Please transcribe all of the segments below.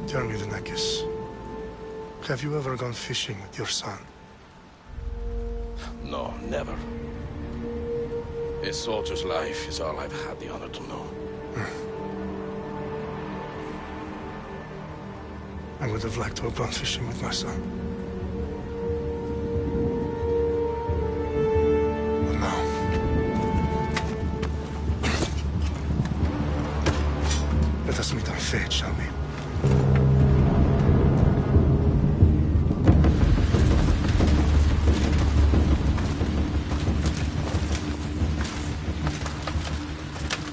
Tell me, Denekis, have you ever gone fishing with your son? No, never. A soldier's life is all I've had the honor to know. I would have liked to have gone fishing with my son. But now... Let us meet our fate, shall we?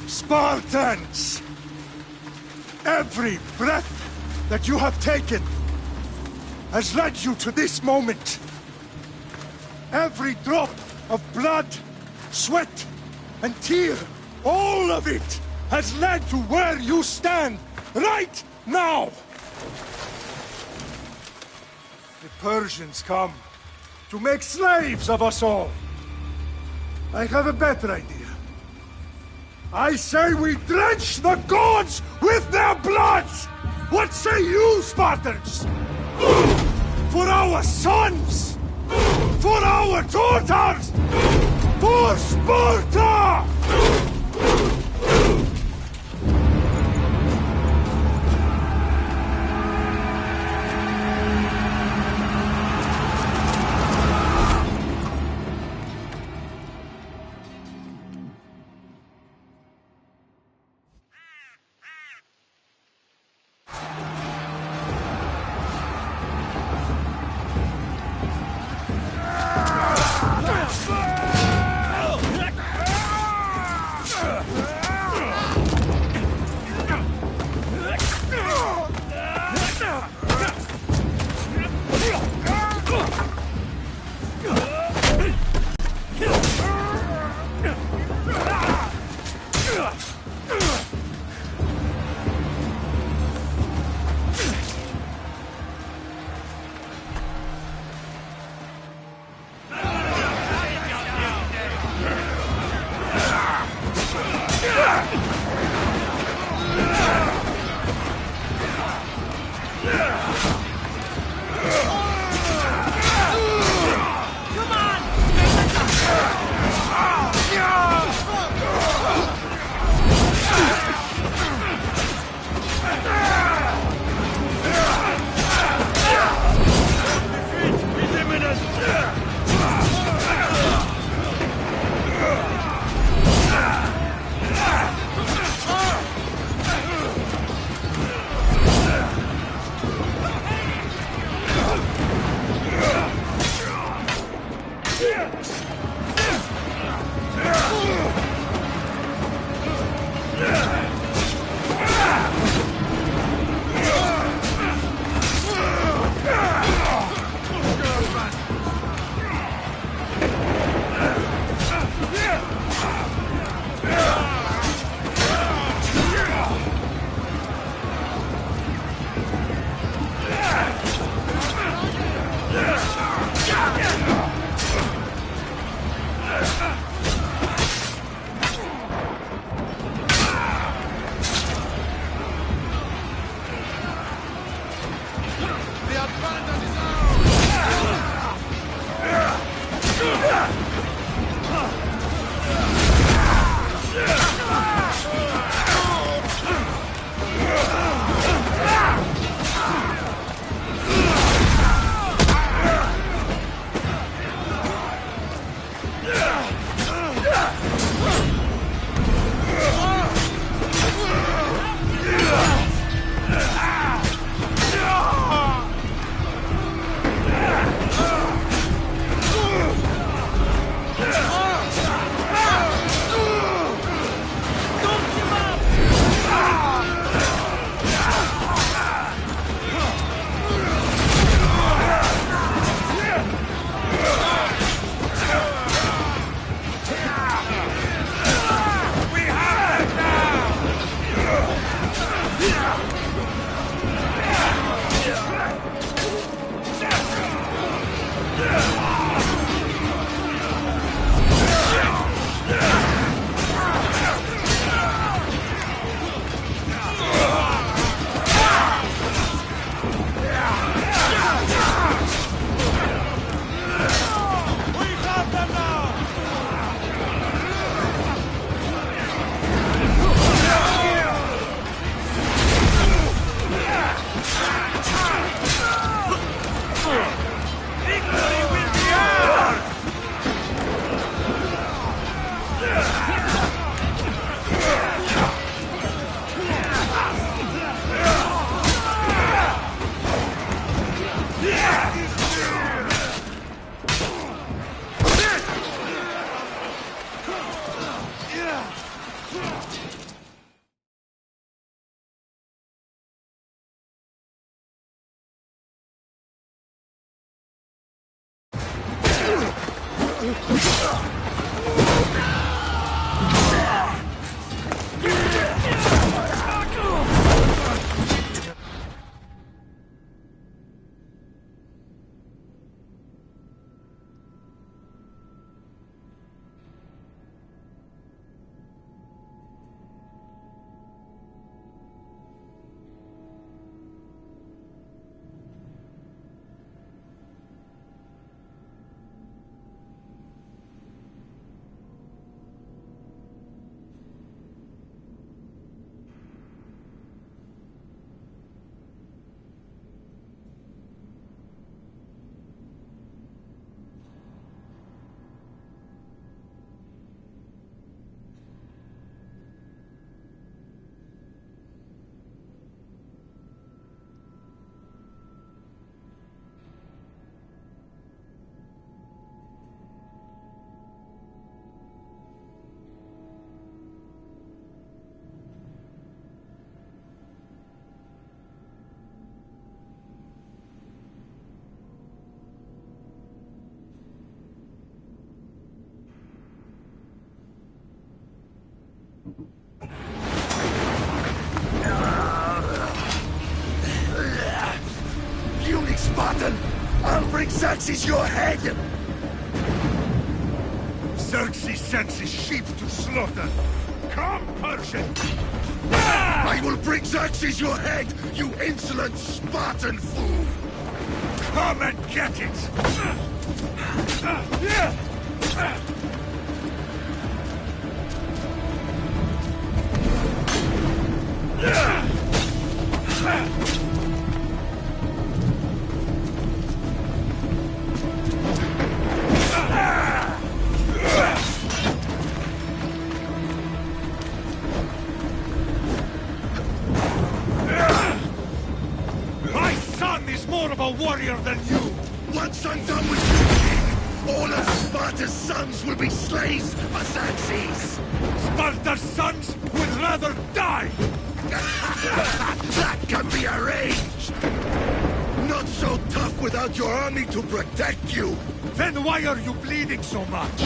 Spartans! Every breath that you have taken has led you to this moment. Every drop of blood, sweat, and tear, all of it has led to where you stand right now. The Persians come to make slaves of us all. I have a better idea. I say we drench the gods with their blood! What say you, Spartans? For our sons! For our daughters! For Sparta! Puny Spartan! I'll bring Xerxes your head! Xerxes sends his sheep to slaughter. Come, Persian! I will bring Xerxes your head, you insolent Spartan fool! Come and get it! My son is more of a warrior than you! Once I'm done with you, King, all of Sparta's sons will be slaves for Xerxes! Sparta's sons would rather die! That can be arranged! Not so tough without your army to protect you! Then why are you bleeding so much?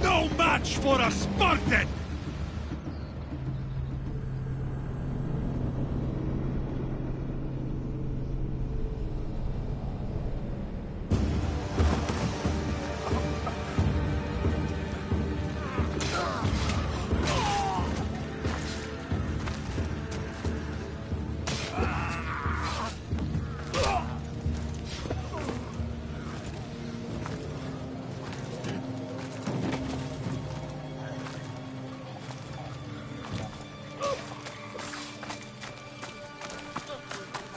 No match for a Spartan!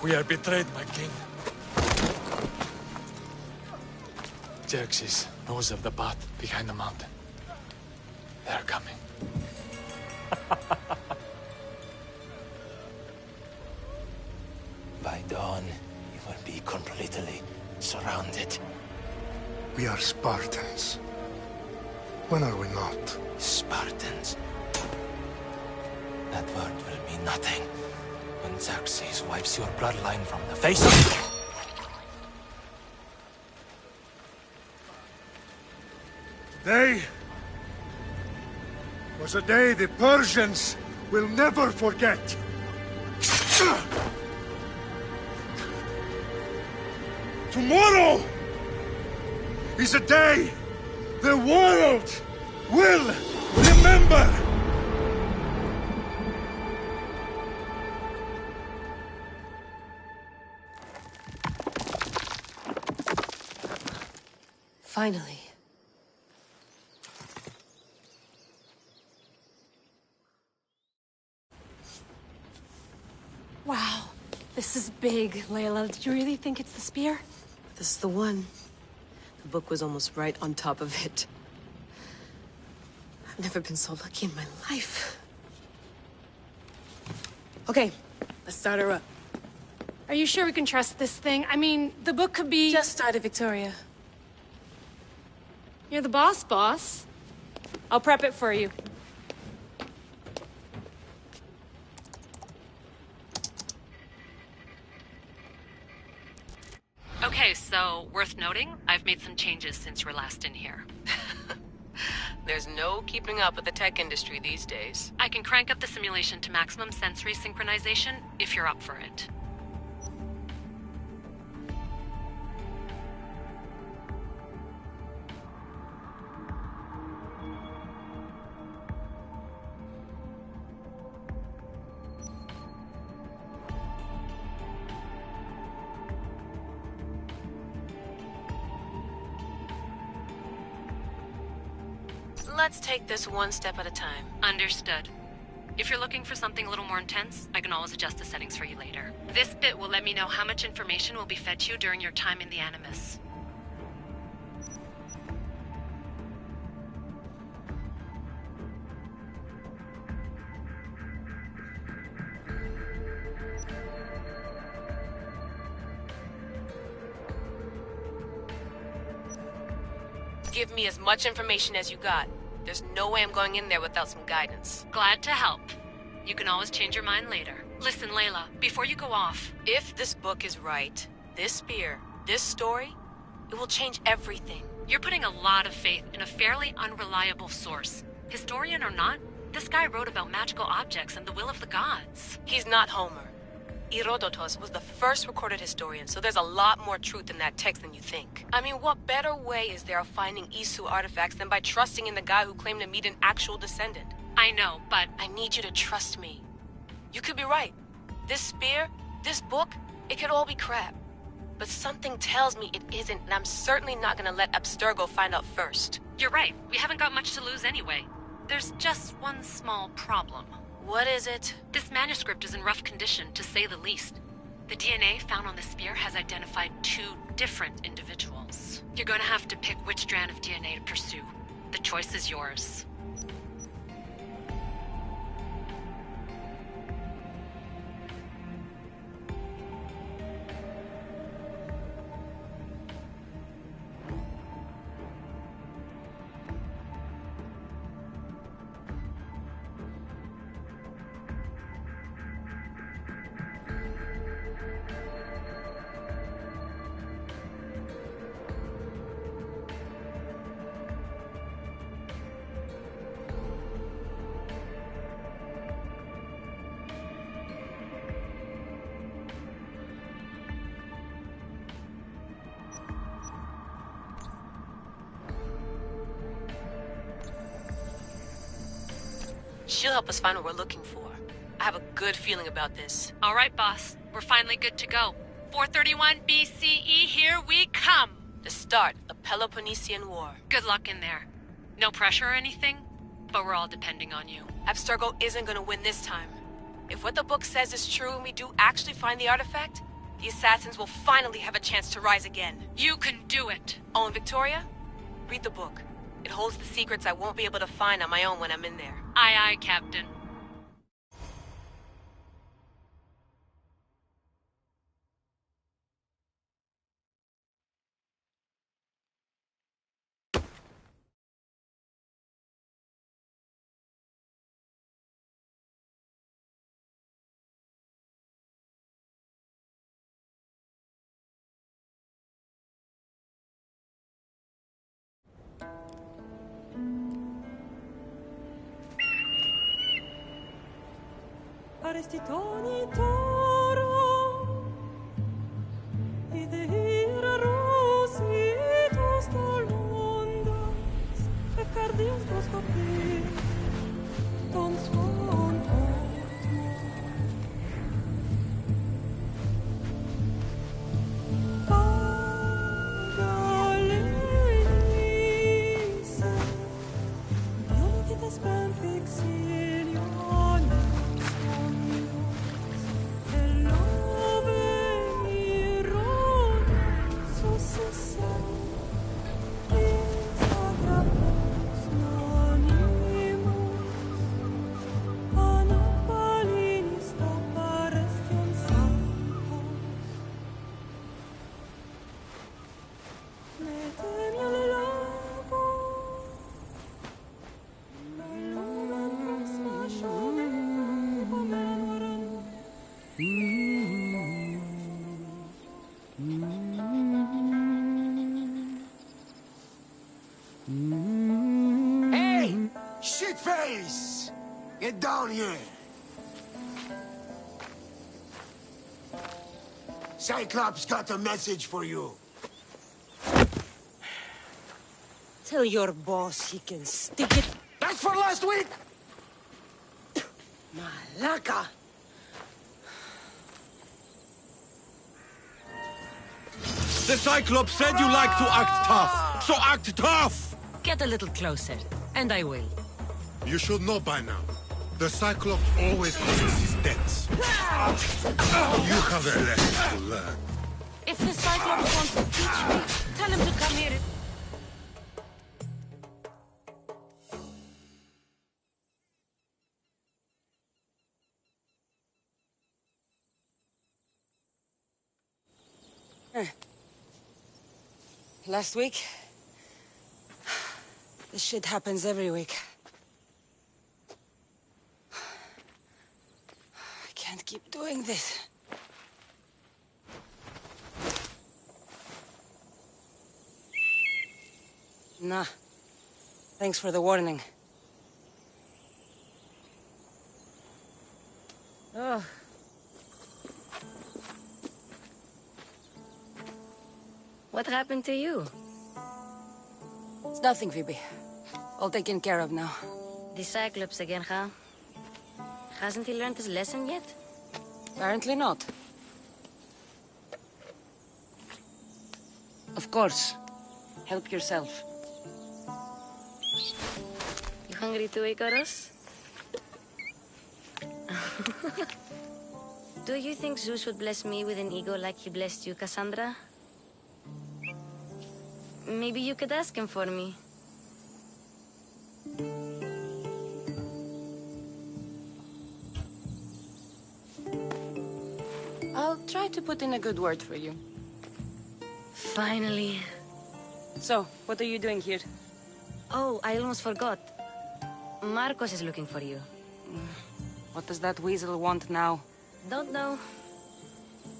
We are betrayed, my king. Xerxes knows of the path behind the mountain. They're coming. By dawn, you will be completely surrounded. We are Spartans. When are we not? Spartans. That word will mean nothing when Xerxes wipes your bloodline from the face of... Today was a day the Persians will never forget. Tomorrow is a day the world will remember. Finally. Wow, this is big, Layla. Did you really think it's the spear? This is the one. The book was almost right on top of it. Never been so lucky in my life. Okay, let's start her up. Are you sure we can trust this thing? I mean, the book could be... Just started, Victoria. You're the boss. I'll prep it for you. Okay, so worth noting, I've made some changes since you were last in here. There's no keeping up with the tech industry these days. I can crank up the simulation to maximum sensory synchronization if you're up for it. Let's take this one step at a time. Understood. If you're looking for something a little more intense, I can always adjust the settings for you later. This bit will let me know how much information will be fed to you during your time in the Animus. Give me as much information as you got. There's no way I'm going in there without some guidance. Glad to help. You can always change your mind later. Listen, Layla, before you go off... If this book is right, this spear, this story, it will change everything. You're putting a lot of faith in a fairly unreliable source. Historian or not, this guy wrote about magical objects and the will of the gods. He's not Homer. Herodotus was the first recorded historian, so there's a lot more truth in that text than you think. I mean, what better way is there of finding Isu artifacts than by trusting in the guy who claimed to meet an actual descendant? I know, but... I need you to trust me. You could be right. This spear, this book, it could all be crap. But something tells me it isn't, and I'm certainly not gonna let Abstergo find out first. You're right. We haven't got much to lose anyway. There's just one small problem. What is it? This manuscript is in rough condition, to say the least. The DNA found on the spear has identified 2 different individuals. You're going to have to pick which strand of DNA to pursue. The choice is yours. She'll help us find what we're looking for. I have a good feeling about this. All right, boss. We're finally good to go. 431 BCE, here we come! The start of the Peloponnesian War. Good luck in there. No pressure or anything, but we're all depending on you. Abstergo isn't gonna win this time. If what the book says is true and we do actually find the artifact, the assassins will finally have a chance to rise again. You can do it! Oh, and Victoria? Read the book. It holds the secrets I won't be able to find on my own when I'm in there. Aye, aye, Captain. Arestitoni toro Ideir rositos tolondas Efcardius proscopir Ton suon Pagalenise Ionitas ben fixilion Hello. Get down here! Cyclops got a message for you. Tell your boss he can stick it. That's for last week! Malaka! The Cyclops said you like to act tough, so act tough! Get a little closer, and I will. You should know by now. The Cyclops always causes his deaths. You have a lesson to learn. If the Cyclops wants to teach me, tell him to come here. Last week? This shit happens every week. I can't keep doing this. Nah. Thanks for the warning. Oh. What happened to you? It's nothing, Phoebe. All taken care of now. The Cyclops again, huh? Hasn't he learned his lesson yet? Apparently not. Of course. Help yourself. You hungry too, Icarus? Do you think Zeus would bless me with an ego like he blessed you, Cassandra? Maybe you could ask him for me. I'll try to put in a good word for you. Finally. So, what are you doing here? Oh, I almost forgot. Marcos is looking for you. What does that weasel want now? Don't know.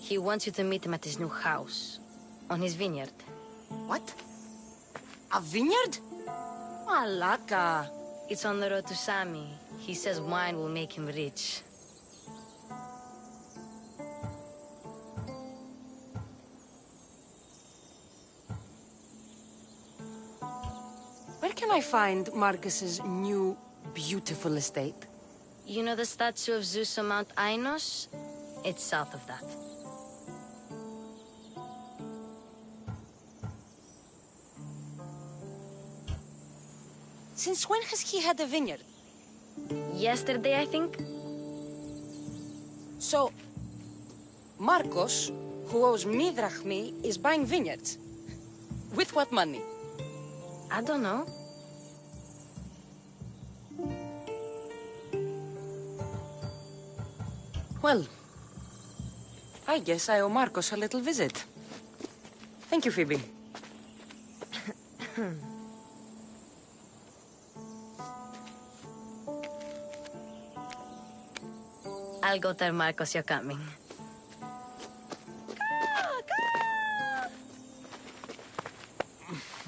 He wants you to meet him at his new house. On his vineyard. What? A vineyard? Malaka. It's on the road to Sami. He says wine will make him rich. Where can I find Marcus's new, beautiful estate? You know the statue of Zeus on Mount Ainos? It's south of that. Since when has he had a vineyard? Yesterday, I think? So, Marcos, who owes me drachmi, is buying vineyards. With what money? I don't know. Well, I guess I owe Marcos a little visit. Thank you, Phoebe. I'll go tell Marcos you're coming.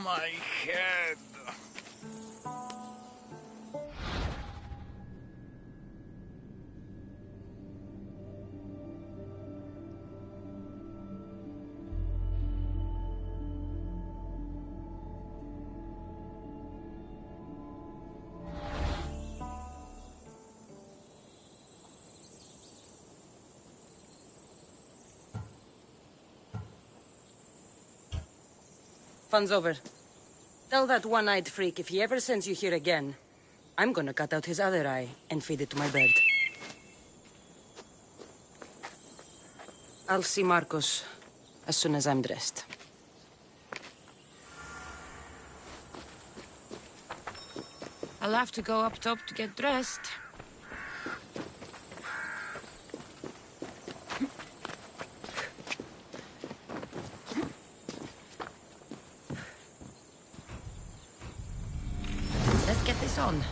My head. Fun's over. Tell that one-eyed freak if he ever sends you here again, I'm gonna cut out his other eye and feed it to my bird. I'll see Marcos as soon as I'm dressed. I'll have to go up top to get dressed. Let's get this on.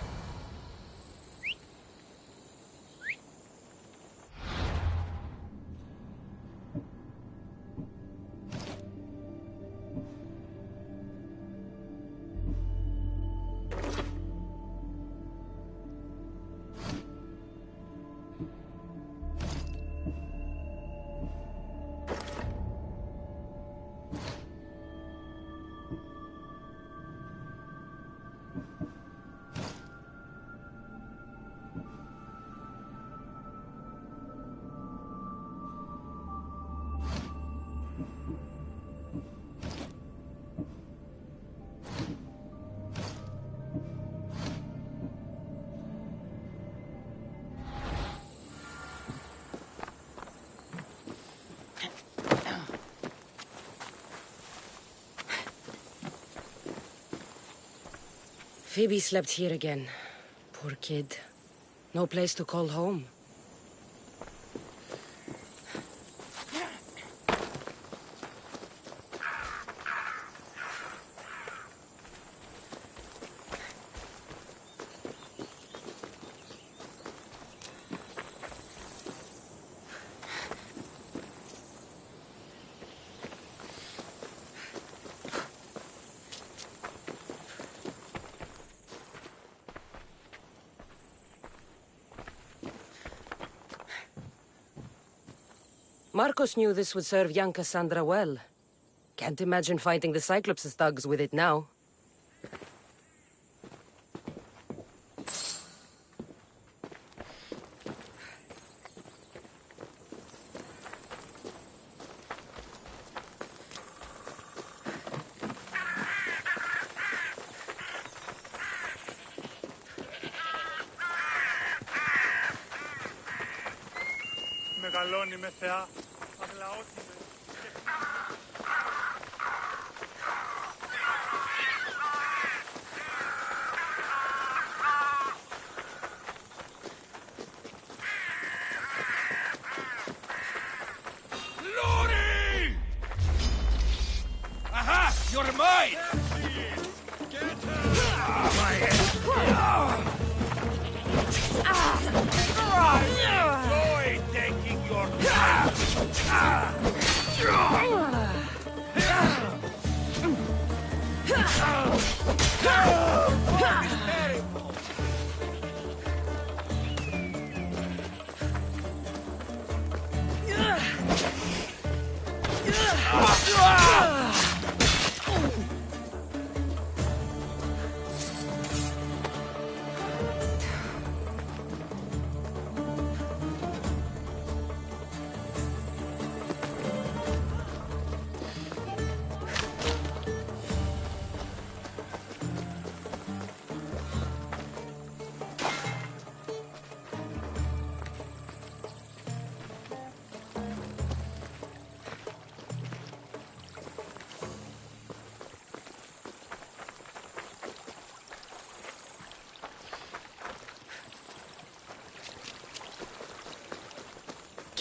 Phoebe slept here again. Poor kid. No place to call home. Marcos knew this would serve young Cassandra well. Can't imagine fighting the Cyclops' thugs with it now. Μεγαλώνει με θεά, αγλαώθη με. Lordy! Aha! You're mine! Get her! My head! Enjoy taking your time!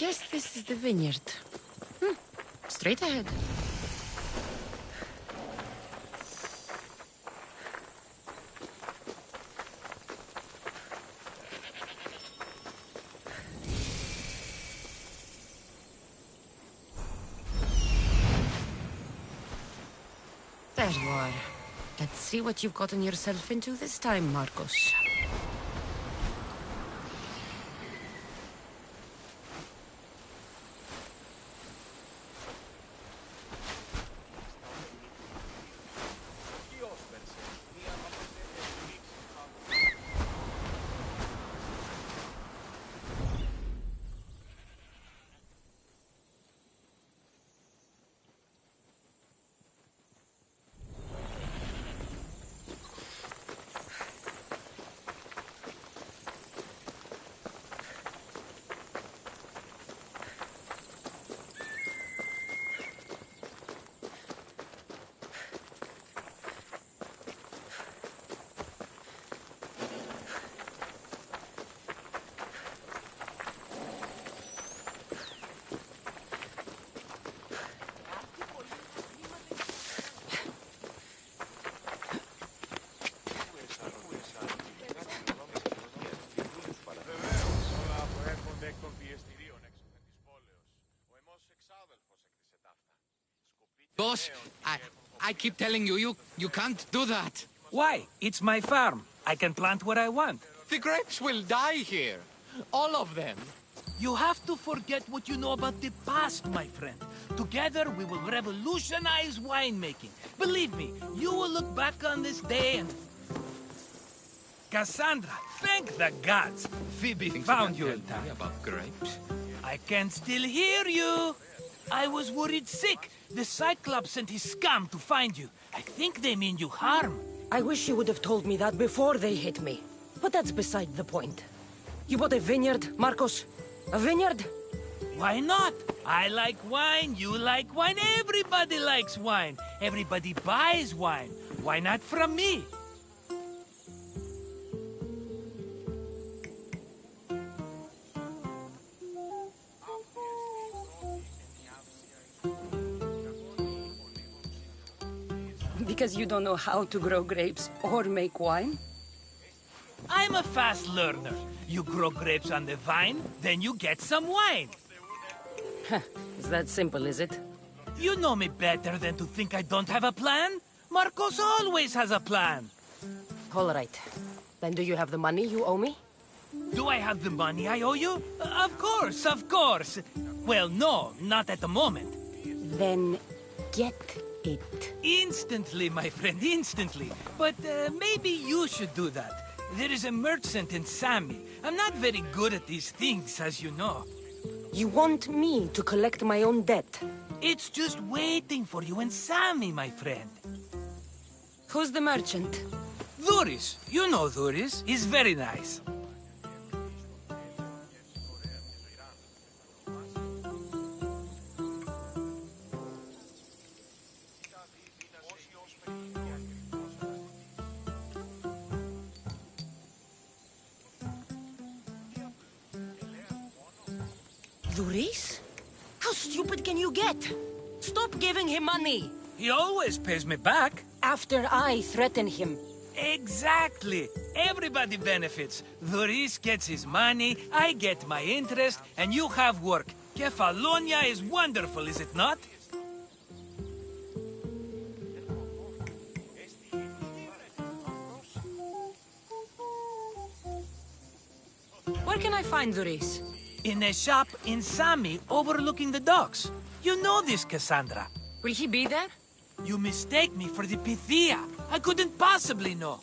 Guess this is the vineyard. Straight ahead. There you are. Let's see what you've gotten yourself into this time, Marcos. Boss, I keep telling you can't do that. Why? It's my farm. I can plant what I want. The grapes will die here. All of them. You have to forget what you know about the past, my friend. Together, we will revolutionize winemaking. Believe me, you will look back on this day and... Cassandra, thank the gods. Phoebe found you in time. About grapes? I can still hear you. I was worried sick. The Cyclops sent his scum to find you. I think they mean you harm. I wish you would have told me that before they hit me. But that's beside the point. You bought a vineyard, Marcos? A vineyard? Why not? I like wine, you like wine, everybody likes wine. Everybody buys wine. Why not from me? Because you don't know how to grow grapes or make wine? I'm a fast learner. You grow grapes on the vine, then you get some wine. Is that simple, is it? You know me better than to think I don't have a plan. Marcos always has a plan. All right. Then do you have the money you owe me? Do I have the money I owe you? Of course, of course. Well, no, not at the moment. Then get it. Instantly, my friend, instantly. But maybe you should do that. There is a merchant in Sami. I'm not very good at these things, as you know. You want me to collect my own debt? It's just waiting for you in Sami, my friend. Who's the merchant? Duris. You know Duris. He's very nice. Duris? How stupid can you get? Stop giving him money! He always pays me back. After I threaten him. Exactly. Everybody benefits. Duris gets his money, I get my interest, and you have work. Kefalonia is wonderful, is it not? Where can I find Duris? In a shop in Sami, overlooking the docks. You know this, Cassandra. Will he be there? You mistake me for the Pythia. I couldn't possibly know.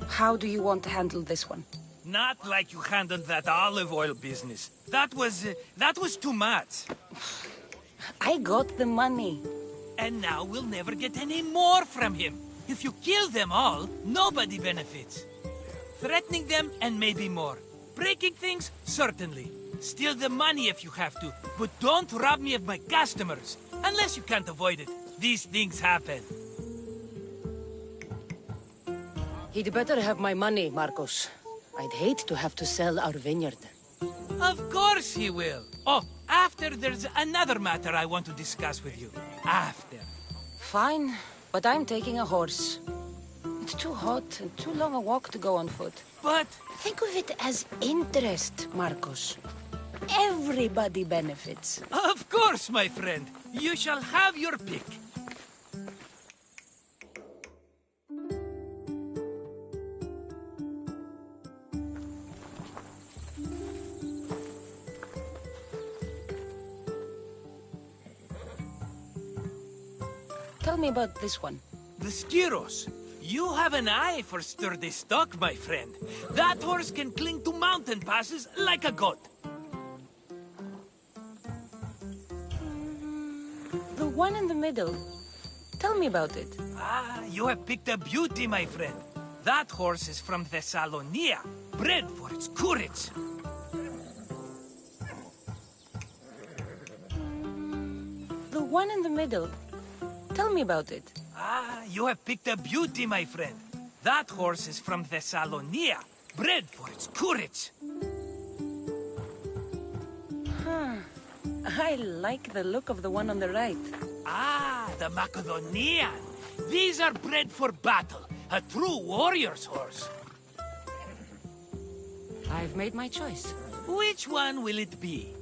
How do you want to handle this one? Not like you handled that olive oil business. That was too much. I got the money. And now we'll never get any more from him. If you kill them all, nobody benefits. Threatening them, and maybe more. Breaking things, certainly. Steal the money if you have to, but don't rob me of my customers. Unless you can't avoid it. These things happen. He'd better have my money, Marcos. I'd hate to have to sell our vineyard. Of course he will. Oh, after there's another matter I want to discuss with you. After. Fine, but I'm taking a horse. It's too hot and too long a walk to go on foot. But... think of it as interest, Marcos. Everybody benefits. Of course, my friend. You shall have your pick. Tell me about this one. The Skiros. You have an eye for sturdy stock, my friend. That horse can cling to mountain passes like a goat. The one in the middle. Tell me about it. Ah, you have picked a beauty, my friend. That horse is from Thessalonia, bred for its courage. The one in the middle. Tell me about it. Ah, you have picked a beauty, my friend. That horse is from Thessalonia, bred for its courage. I like the look of the one on the right. Ah, the Macedonian. These are bred for battle. A true warrior's horse. I've made my choice. Which one will it be?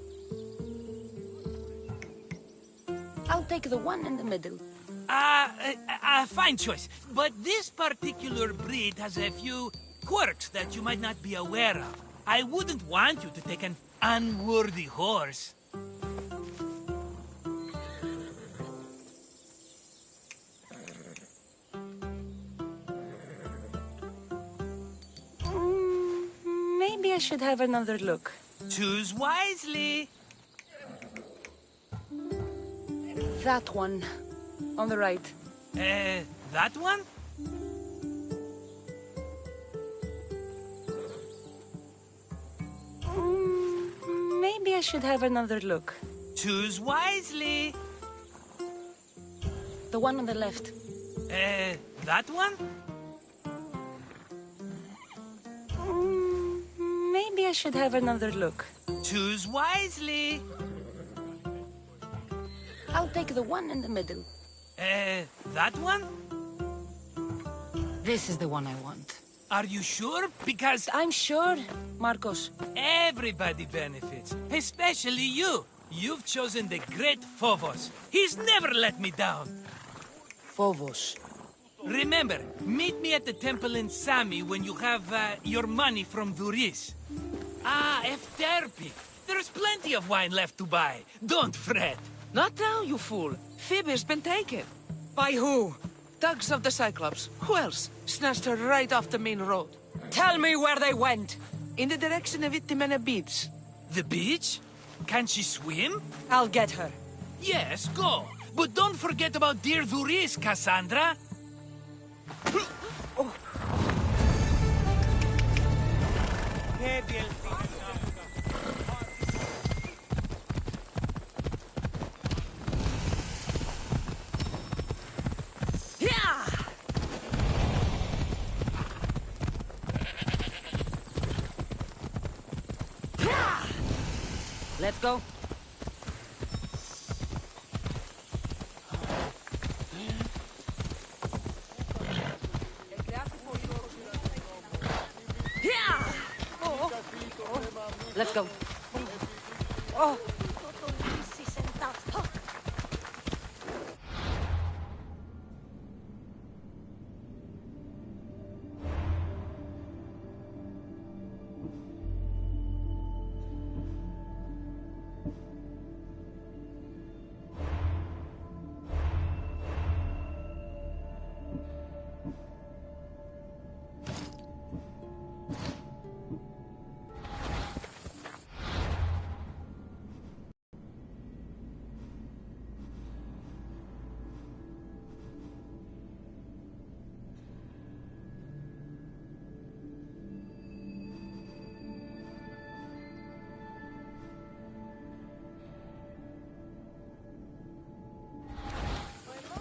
I'll take the one in the middle. Fine choice. But this particular breed has a few quirks that you might not be aware of. I wouldn't want you to take an unworthy horse. Maybe I should have another look. Choose wisely. That one. On the right. That one? Maybe I should have another look. Choose wisely. The one on the left. That one? Maybe I should have another look. Choose wisely. I'll take the one in the middle. That one? This is the one I want. Are you sure? Because... I'm sure, Marcos. Everybody benefits, especially you. You've chosen the great Phobos. He's never let me down. Phobos. Remember, meet me at the temple in Sami when you have your money from Duris. Ah, Efterpi. There's plenty of wine left to buy. Don't fret. Not now, you fool. Phoebe's been taken. By who? Thugs of the Cyclops. Who else? Snatched her right off the main road. Tell me where they went. In the direction of Itimena Beach. The beach? Can she swim? I'll get her. Yes, go. But don't forget about dear Duris, Cassandra. Oh. Let's go. Let's go. Oh.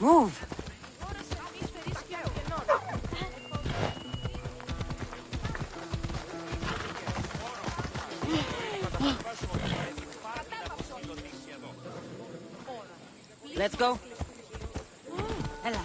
Move! Let's go. Ella.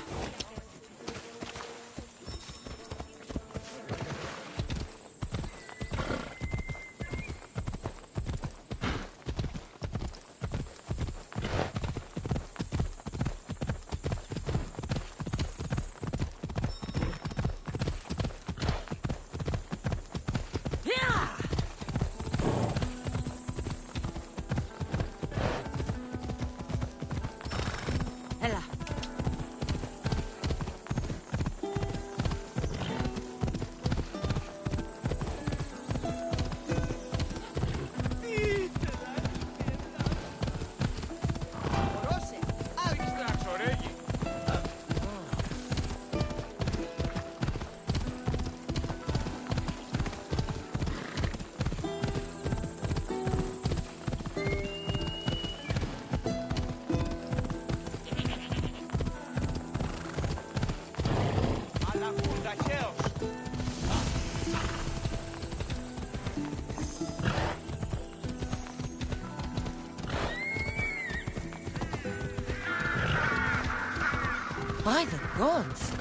By the gods!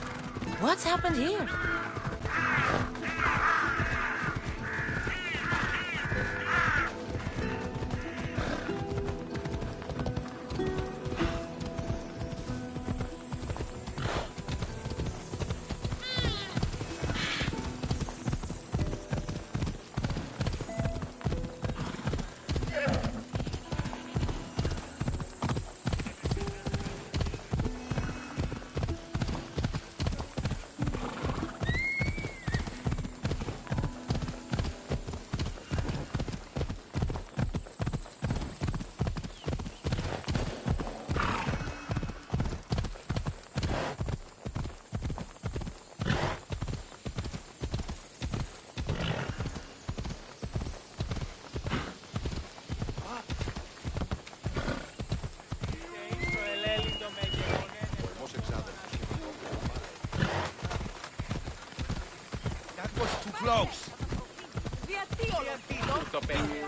What's happened here? Close. Tutto bene.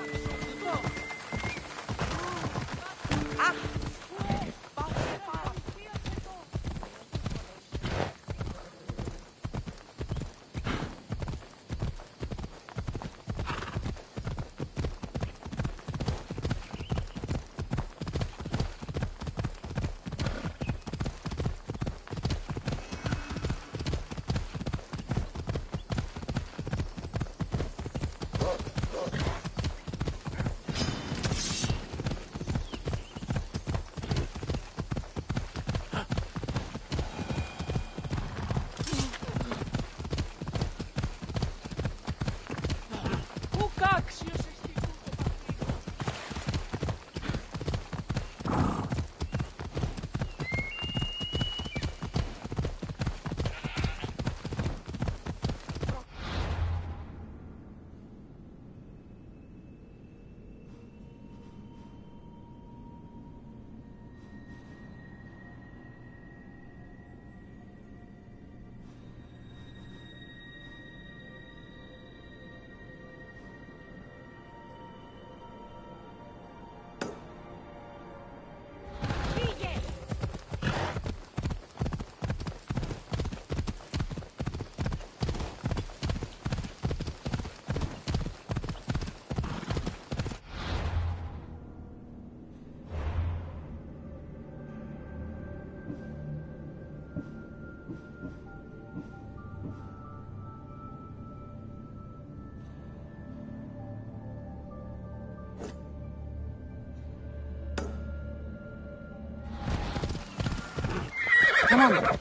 Come on.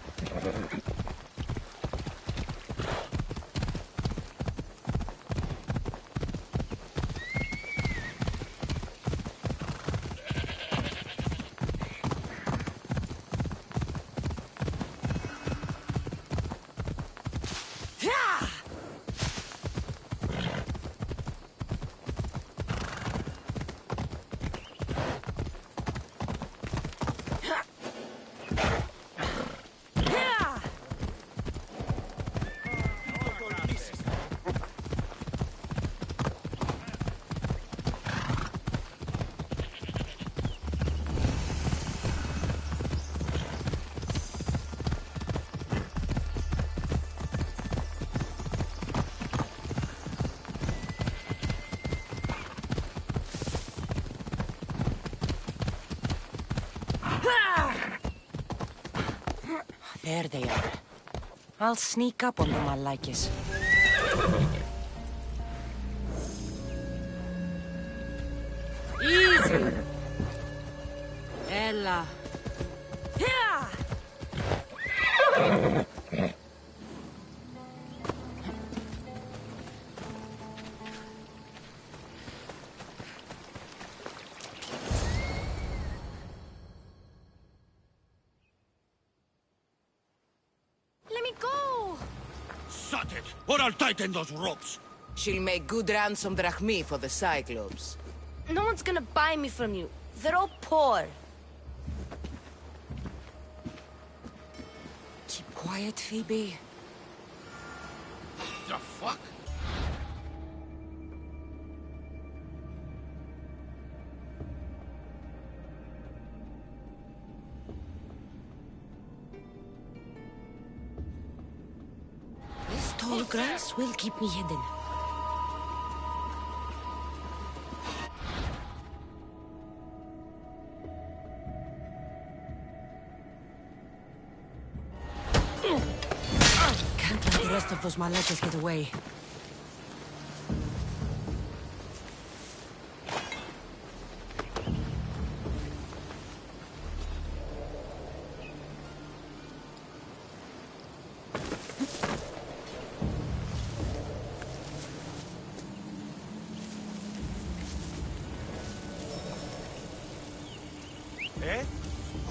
There they are. I'll sneak up on them, I like it. Easy. Ella. Here! Let me go! Shut it, or I'll tighten those ropes. She'll make good ransom drachmi for the Cyclops. No one's gonna buy me from you. They're all poor. Keep quiet, Phoebe. The fuck? This tall grass will keep me hidden. Can't let the rest of those maleches get away.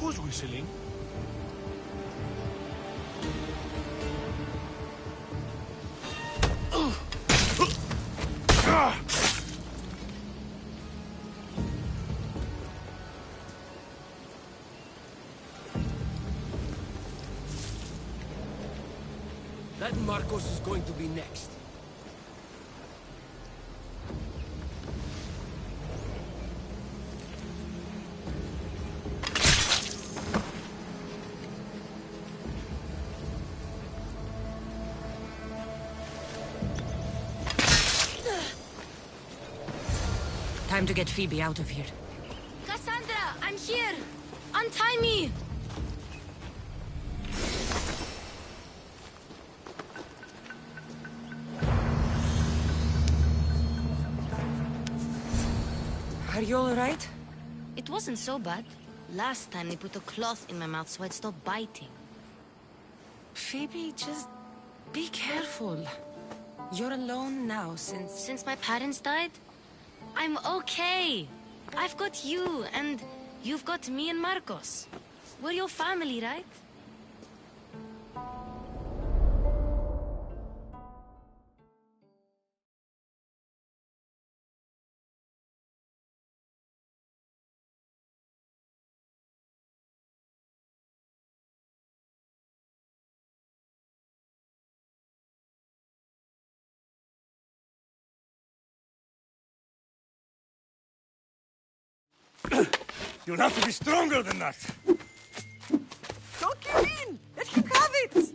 Who's whistling? That Marcos is going to be next. Time to get Phoebe out of here. Cassandra, I'm here! Untie me! Are you alright? It wasn't so bad. Last time they put a cloth in my mouth so I'd stop biting. Phoebe, just be careful. You're alone now Since my parents died? I'm okay. I've got you, and you've got me and Marcos. We're your family, right? You'll have to be stronger than that. Don't give in! Let him have it!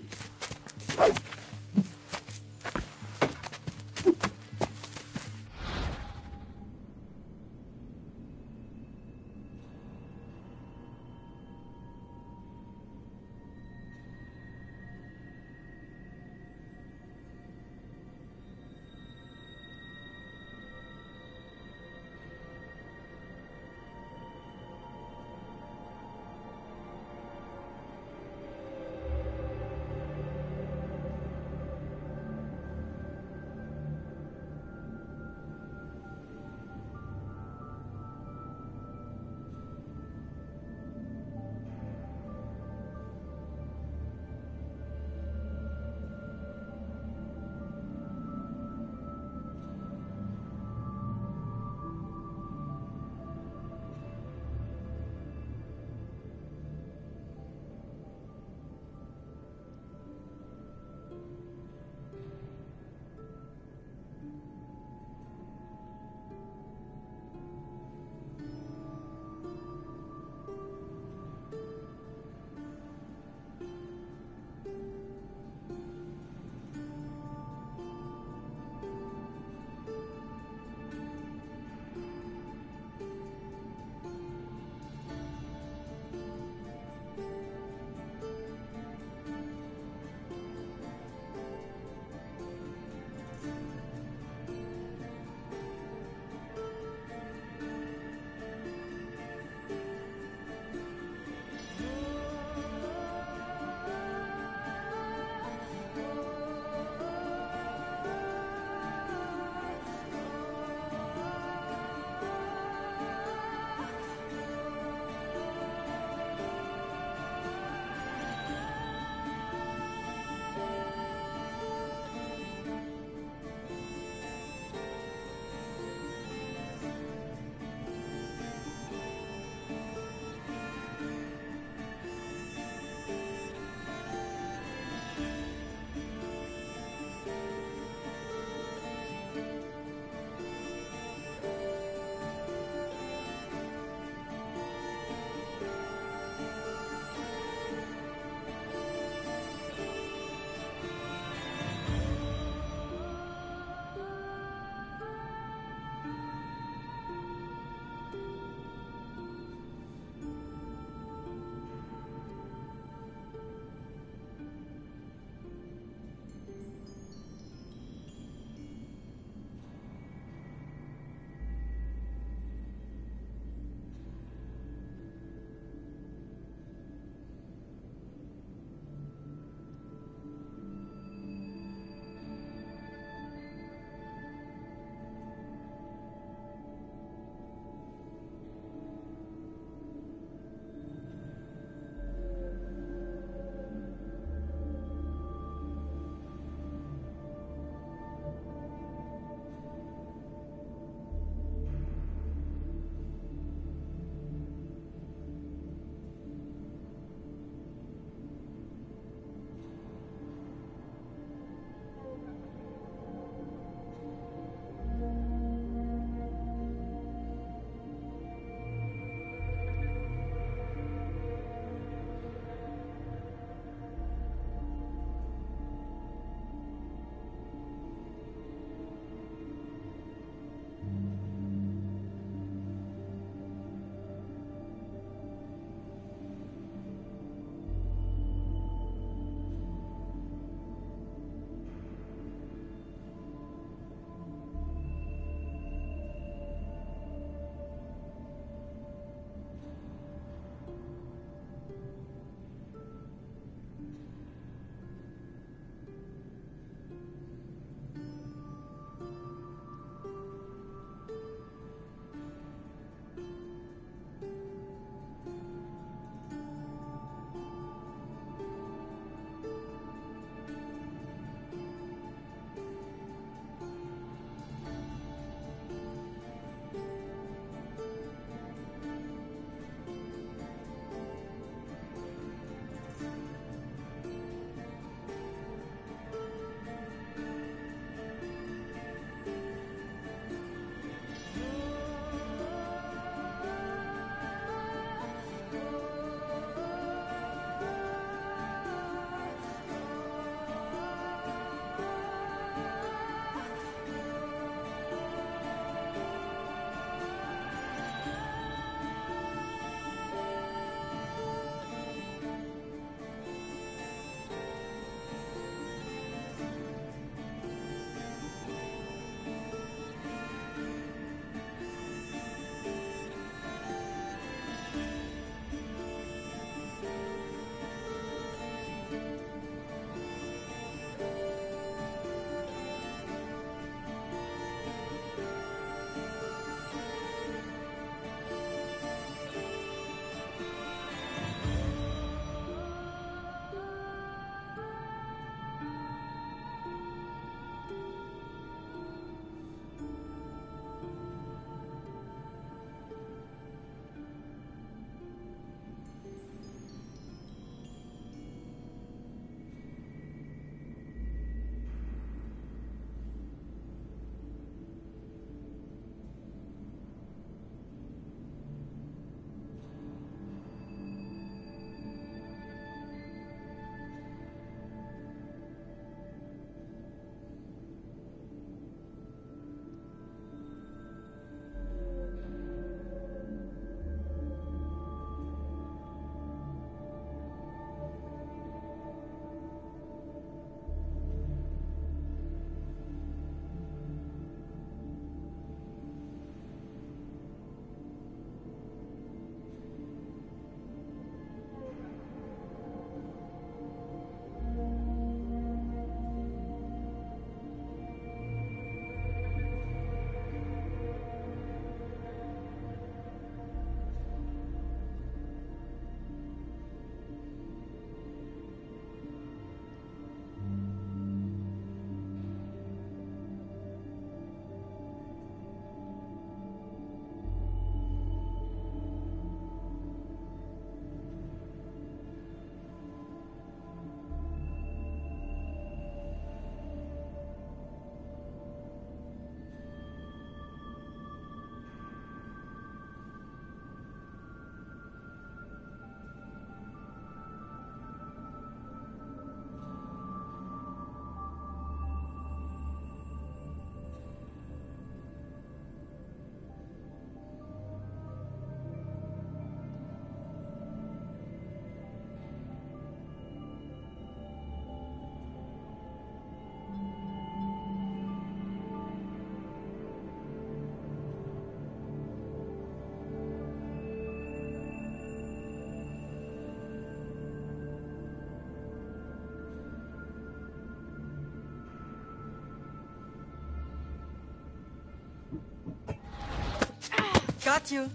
Got you.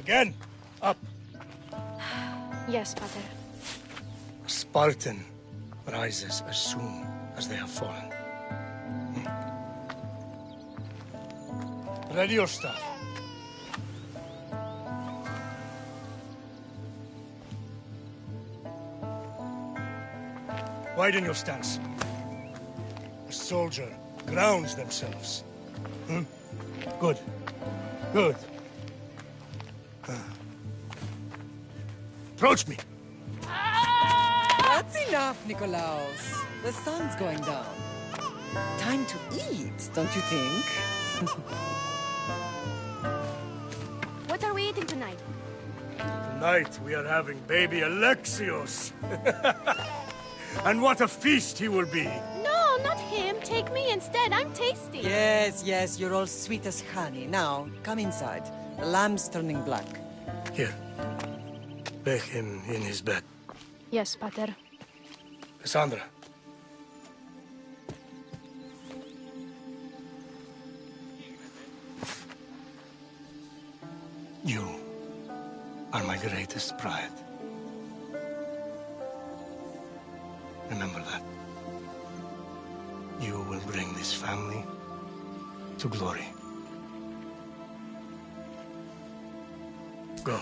Again, up. Yes, Pater. A Spartan rises as soon as they have fallen. Ready your stuff. Widen your stance. A soldier grounds themselves. Good. Good. Approach me. That's enough, Nikolaos. The sun's going down. Time to eat, don't you think? What are we eating tonight? Tonight we are having baby Alexios. And what a feast he will be. No, not him. Take me instead. I'm tasty. Yes, yes, you're all sweet as honey. Now, come inside. The lamb's turning black. Here. Lay him in his bed. Yes, Pater. Cassandra. You are my greatest pride. Remember that. You will bring this family to glory. Go.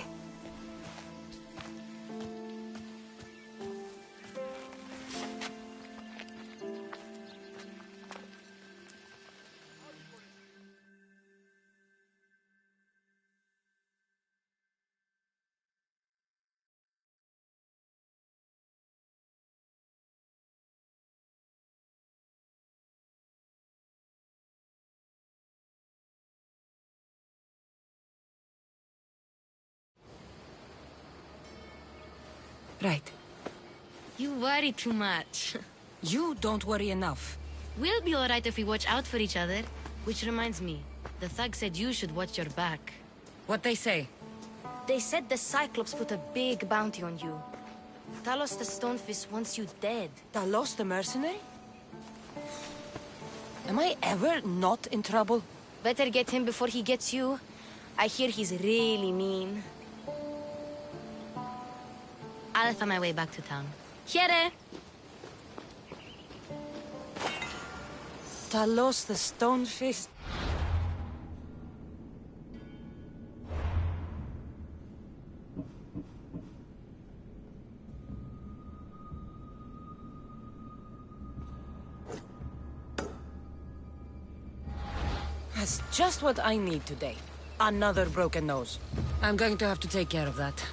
Right. You worry too much. You don't worry enough. We'll be alright if we watch out for each other. Which reminds me, the thug said you should watch your back. What they say? They said the Cyclops put a big bounty on you. Talos the Stonefist wants you dead. Talos the mercenary? Am I ever not in trouble? Better get him before he gets you. I hear he's really mean. I'll find my way back to town. Here! Talos the Stonefist. That's just what I need today. Another broken nose. I'm going to have to take care of that.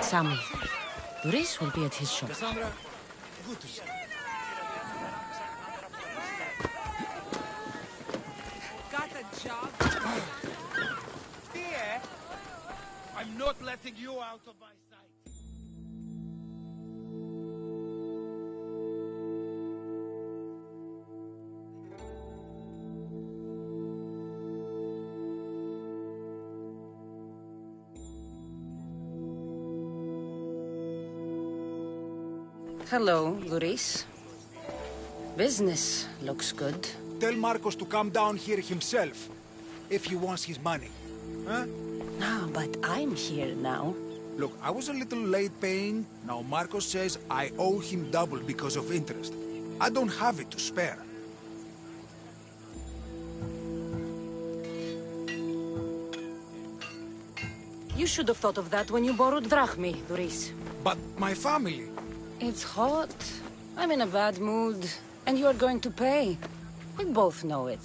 Sammy, Doris will be at his shop. Cassandra, good to see you. Got a job? Here, I'm not letting you out of my sight. Hello, Doris. Business looks good. Tell Marcos to come down here himself, if he wants his money. Huh? No, but I'm here now. Look, I was a little late paying. Now Marcos says I owe him double because of interest. I don't have it to spare. You should have thought of that when you borrowed drachmi, Doris. But my family... It's hot. I'm in a bad mood. And you are going to pay. We both know it.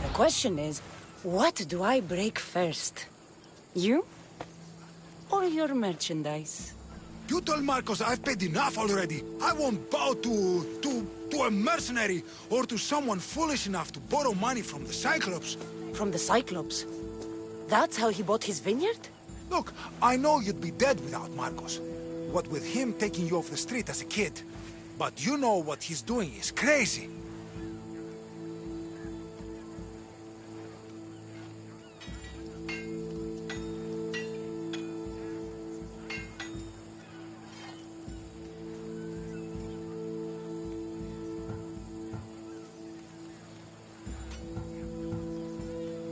The question is, what do I break first? You? or your merchandise? You told Marcos I've paid enough already. I won't bow to a mercenary or to someone foolish enough to borrow money from the Cyclops. From the Cyclops? That's how he bought his vineyard? Look, I know you'd be dead without Marcos. What with him taking you off the street as a kid. But you know what he's doing is crazy.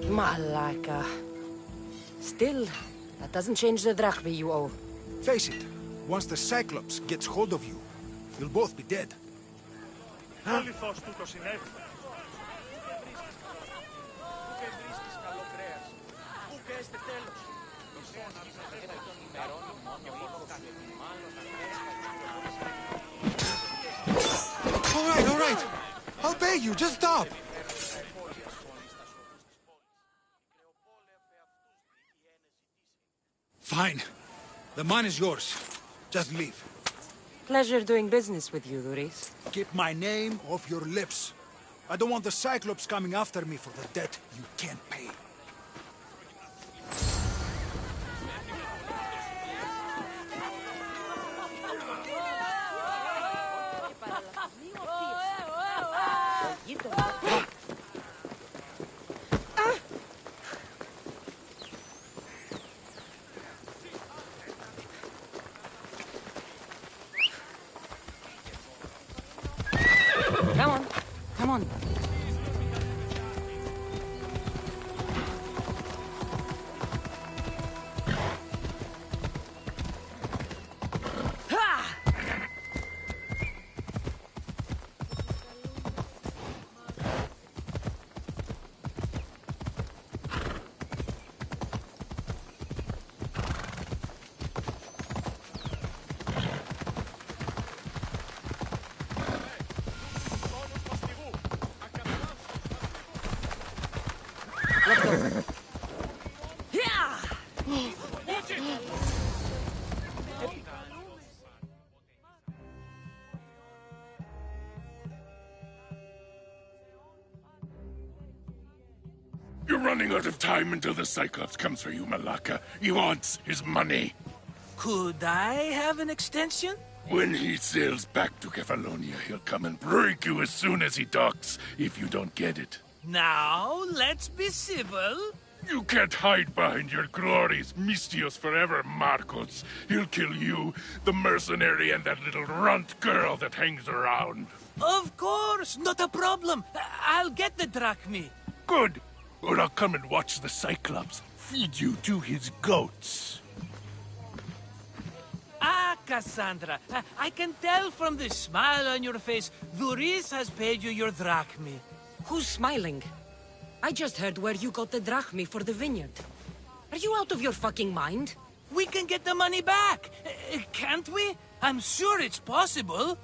Malaka. Still, that doesn't change the drachma you owe. Face it, once the Cyclops gets hold of you, you'll both be dead. Huh? All right. I'll pay you, just stop. Fine. The mine is yours. Just leave. Pleasure doing business with you, Duris. Keep my name off your lips. I don't want the Cyclops coming after me for the debt you can't pay. Come on. You're running out of time until the Cyclops comes for you, Malaka. He wants his money. Could I have an extension? When he sails back to Kefalonia, he'll come and break you as soon as he docks, if you don't get it. Now, let's be civil. You can't hide behind your glories, Mistios forever, Marcos. He'll kill you, the mercenary, and that little runt girl that hangs around. Of course, not a problem. I'll get the drachmi. Good. Or I'll come and watch the Cyclops feed you to his goats. Ah, Cassandra, I can tell from the smile on your face, Duris has paid you your drachmi. Who's smiling? I just heard where you got the drachmi for the vineyard. Are you out of your fucking mind? We can get the money back, can't we? I'm sure it's possible.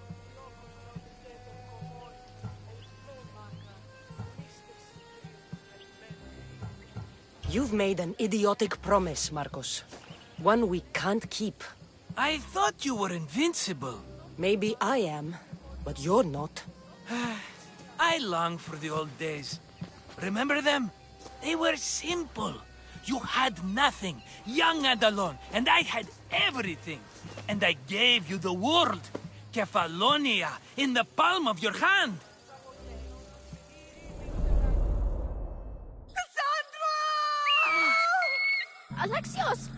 You've made an idiotic promise, Marcos. One we can't keep. I thought you were invincible. Maybe I am, but you're not. I long for the old days. Remember them? They were simple. You had nothing, young and alone, and I had everything. And I gave you the world. Kefalonia, in the palm of your hand. Alexios!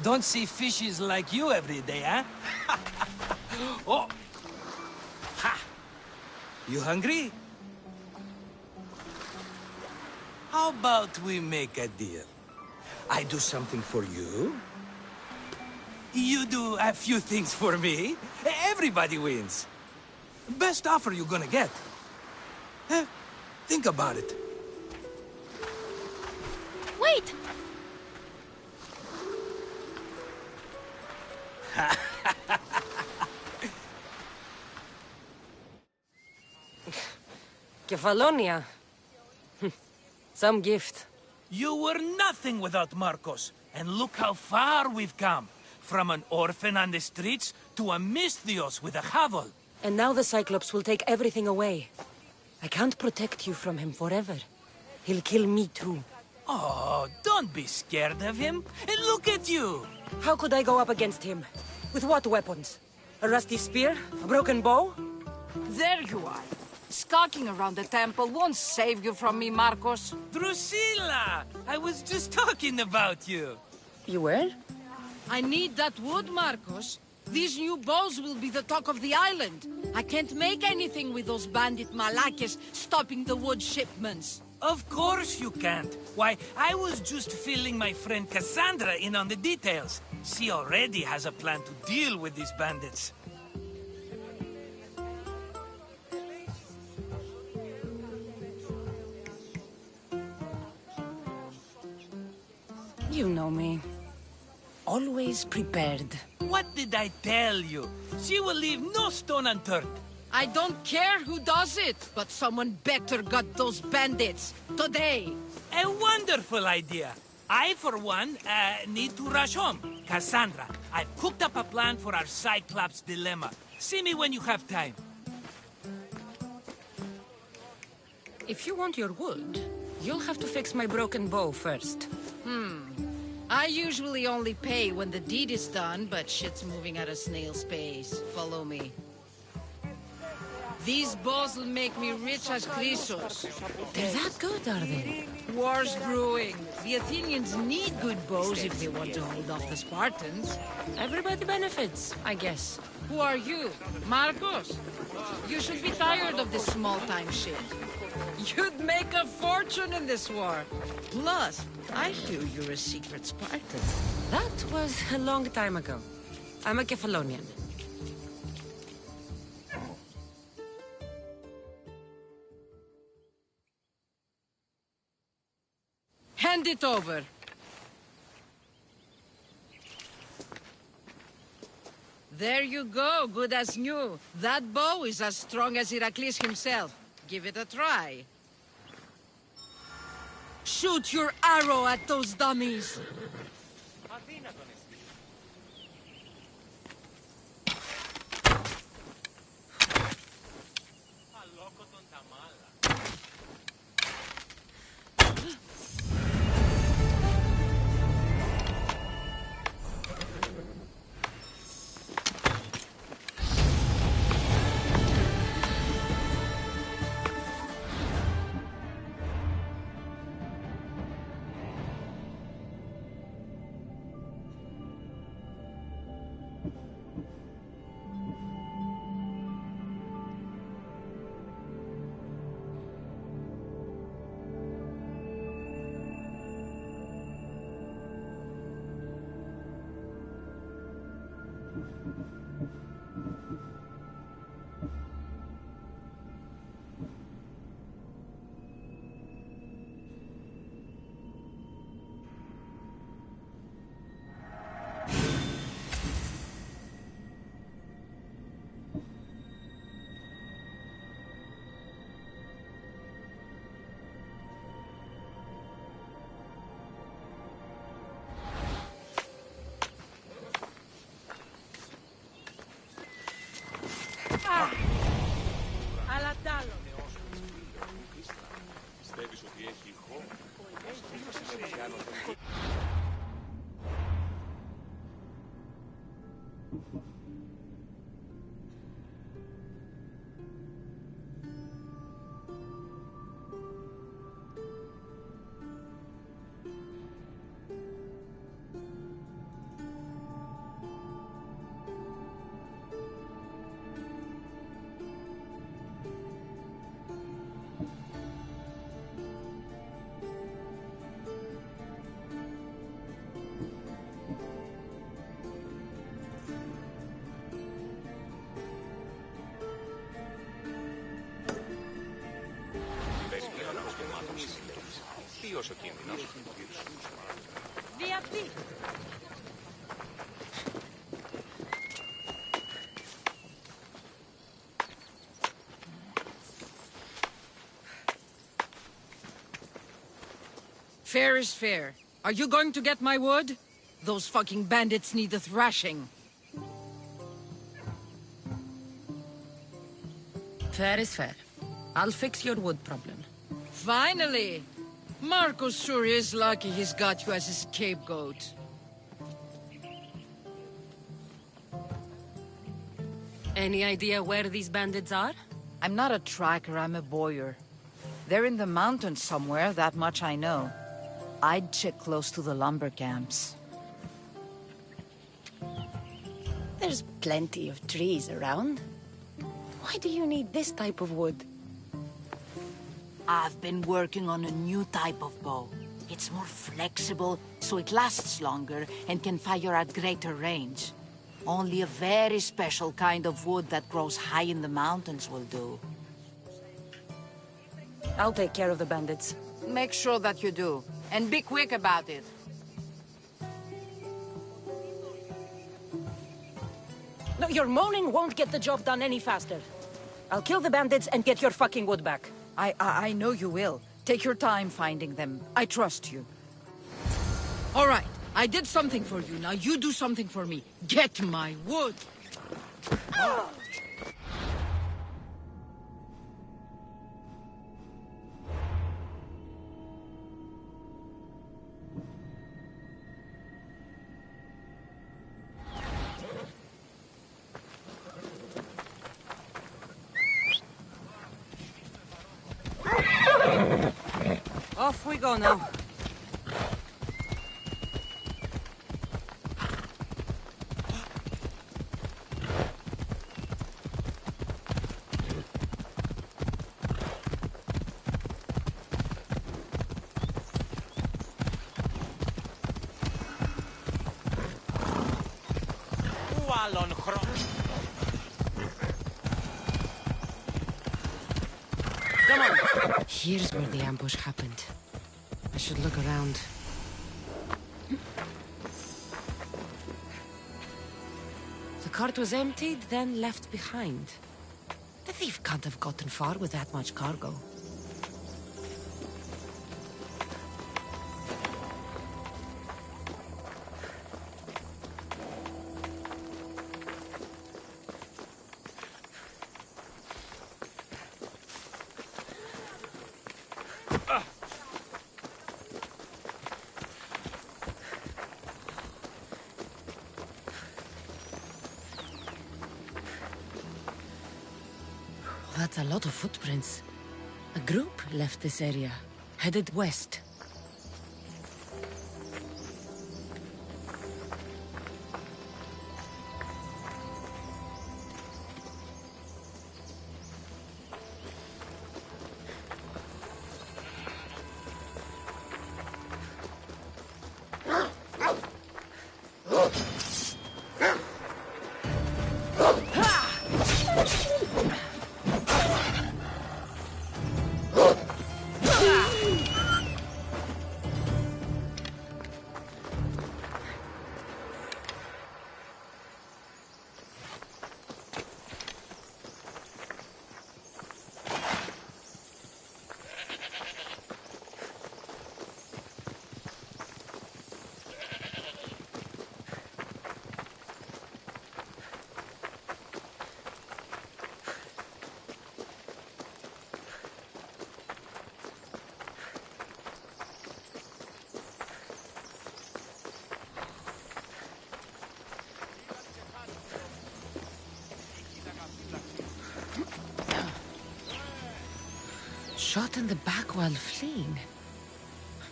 Don't see fishes like you every day, huh? Oh! Ha! You hungry? How about we make a deal? I do something for you. You do a few things for me. Everybody wins. Best offer you're gonna get. Think about it. Wait! Kefalonia. Some gift. You were nothing without Marcos. And look how far we've come. From an orphan on the streets to a Misthios with a hovel. And now the Cyclops will take everything away. I can't protect you from him forever. He'll kill me too. Oh, don't be scared of him. And look at you. How could I go up against him? With what weapons? A rusty spear? A broken bow? There you are. Skulking around the temple won't save you from me, Marcos. Drusilla! I was just talking about you. You were? I need that wood, Marcos. These new bows will be the talk of the island. I can't make anything with those bandit malakes stopping the wood shipments. Of course you can't. Why, I was just filling my friend Cassandra in on the details. She already has a plan to deal with these bandits. You know me. Always prepared. What did I tell you? She will leave no stone unturned. I don't care who does it, but someone better got those bandits. Today. A wonderful idea. I, for one, need to rush home. Cassandra, I've cooked up a plan for our Cyclops dilemma. See me when you have time. If you want your wood, you'll have to fix my broken bow first. I usually only pay when the deed is done, but shit's moving at a snail's pace. Follow me. These bows will make me rich as Chrysos. They're that good, are they? War's brewing. The Athenians need good bows if they want to hold off the Spartans. Everybody benefits, I guess. Who are you? Marcos? You should be tired of this small-time shit. You'd make a fortune in this war. Plus, I hear you're a secret Spartan. That was a long time ago. I'm a Kefalonian. Hand it over. There you go, good as new. That bow is as strong as Heracles himself. Give it a try. Shoot your arrow at those dummies. Fair is fair. Are you going to get my wood? Those fucking bandits need a thrashing. Fair is fair. I'll fix your wood problem. Finally! Marcos sure is lucky he's got you as his scapegoat. Any idea where these bandits are? I'm not a tracker, I'm a boyer. They're in the mountains somewhere, that much I know. I'd check close to the lumber camps. There's plenty of trees around. Why do you need this type of wood? I've been working on a new type of bow. It's more flexible, so it lasts longer and can fire at greater range. Only a very special kind of wood that grows high in the mountains will do. I'll take care of the bandits. Make sure that you do, and be quick about it. No, your moaning won't get the job done any faster. I'll kill the bandits and get your fucking wood back. I know you will. Take your time finding them. I trust you. All right, I did something for you. Now you do something for me. Get my wood. Off we go now. Come on. Here's where the ambush happened. I should look around. The cart was emptied, then left behind. The thief can't have gotten far with that much cargo. That's a lot of footprints. A group left this area, headed west. Shot in the back while fleeing.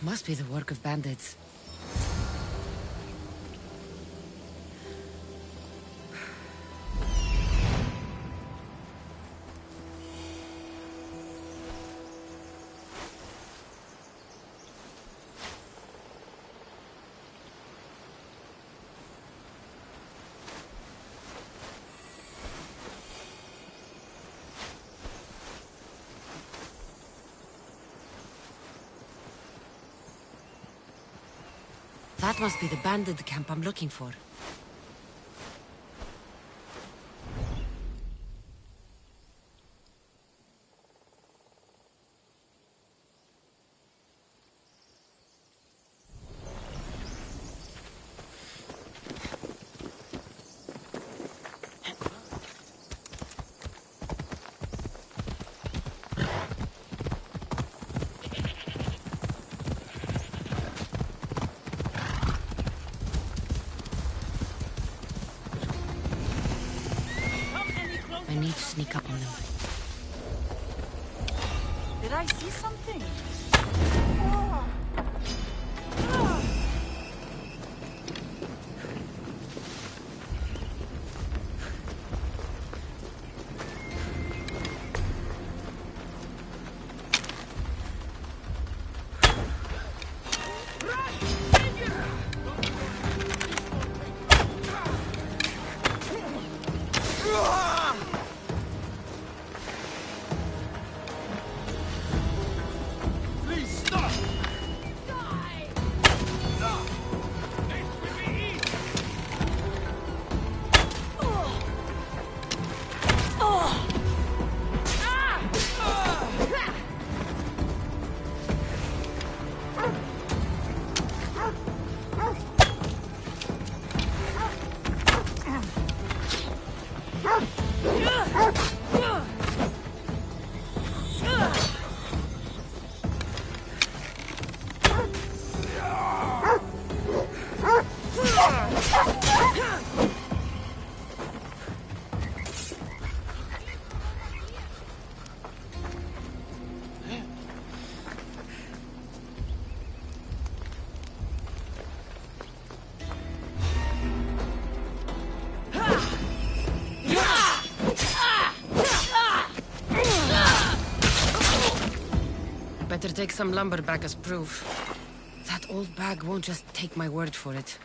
Must be the work of bandits. That must be the bandit camp I'm looking for. I need to sneak up on them. Did I see something? Better take some lumber back as proof. That old bag won't just take my word for it.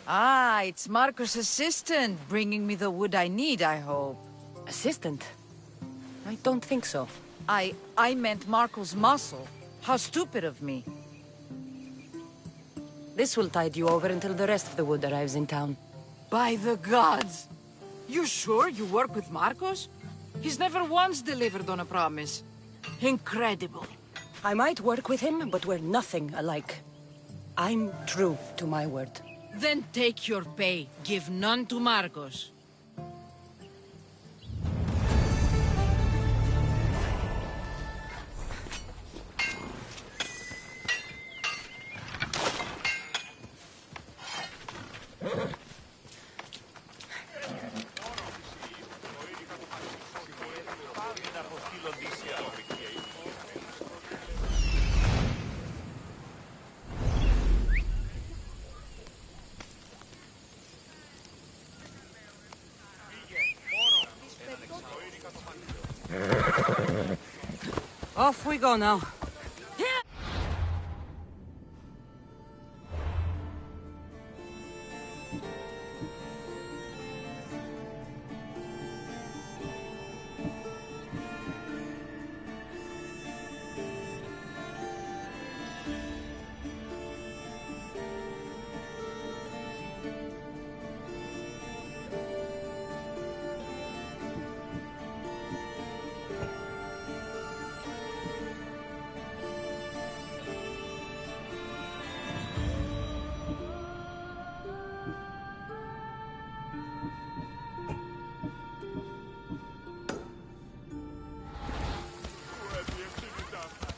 Ah, it's Marco's assistant, bringing me the wood I need, I hope. Assistant? I don't think so. I meant Marco's muscle. How stupid of me. This will tide you over until the rest of the wood arrives in town. By the gods! You sure you work with Marcos? He's never once delivered on a promise. Incredible. I might work with him, but we're nothing alike. I'm true to my word. Then take your pay. Give none to Marcos. Off we go now.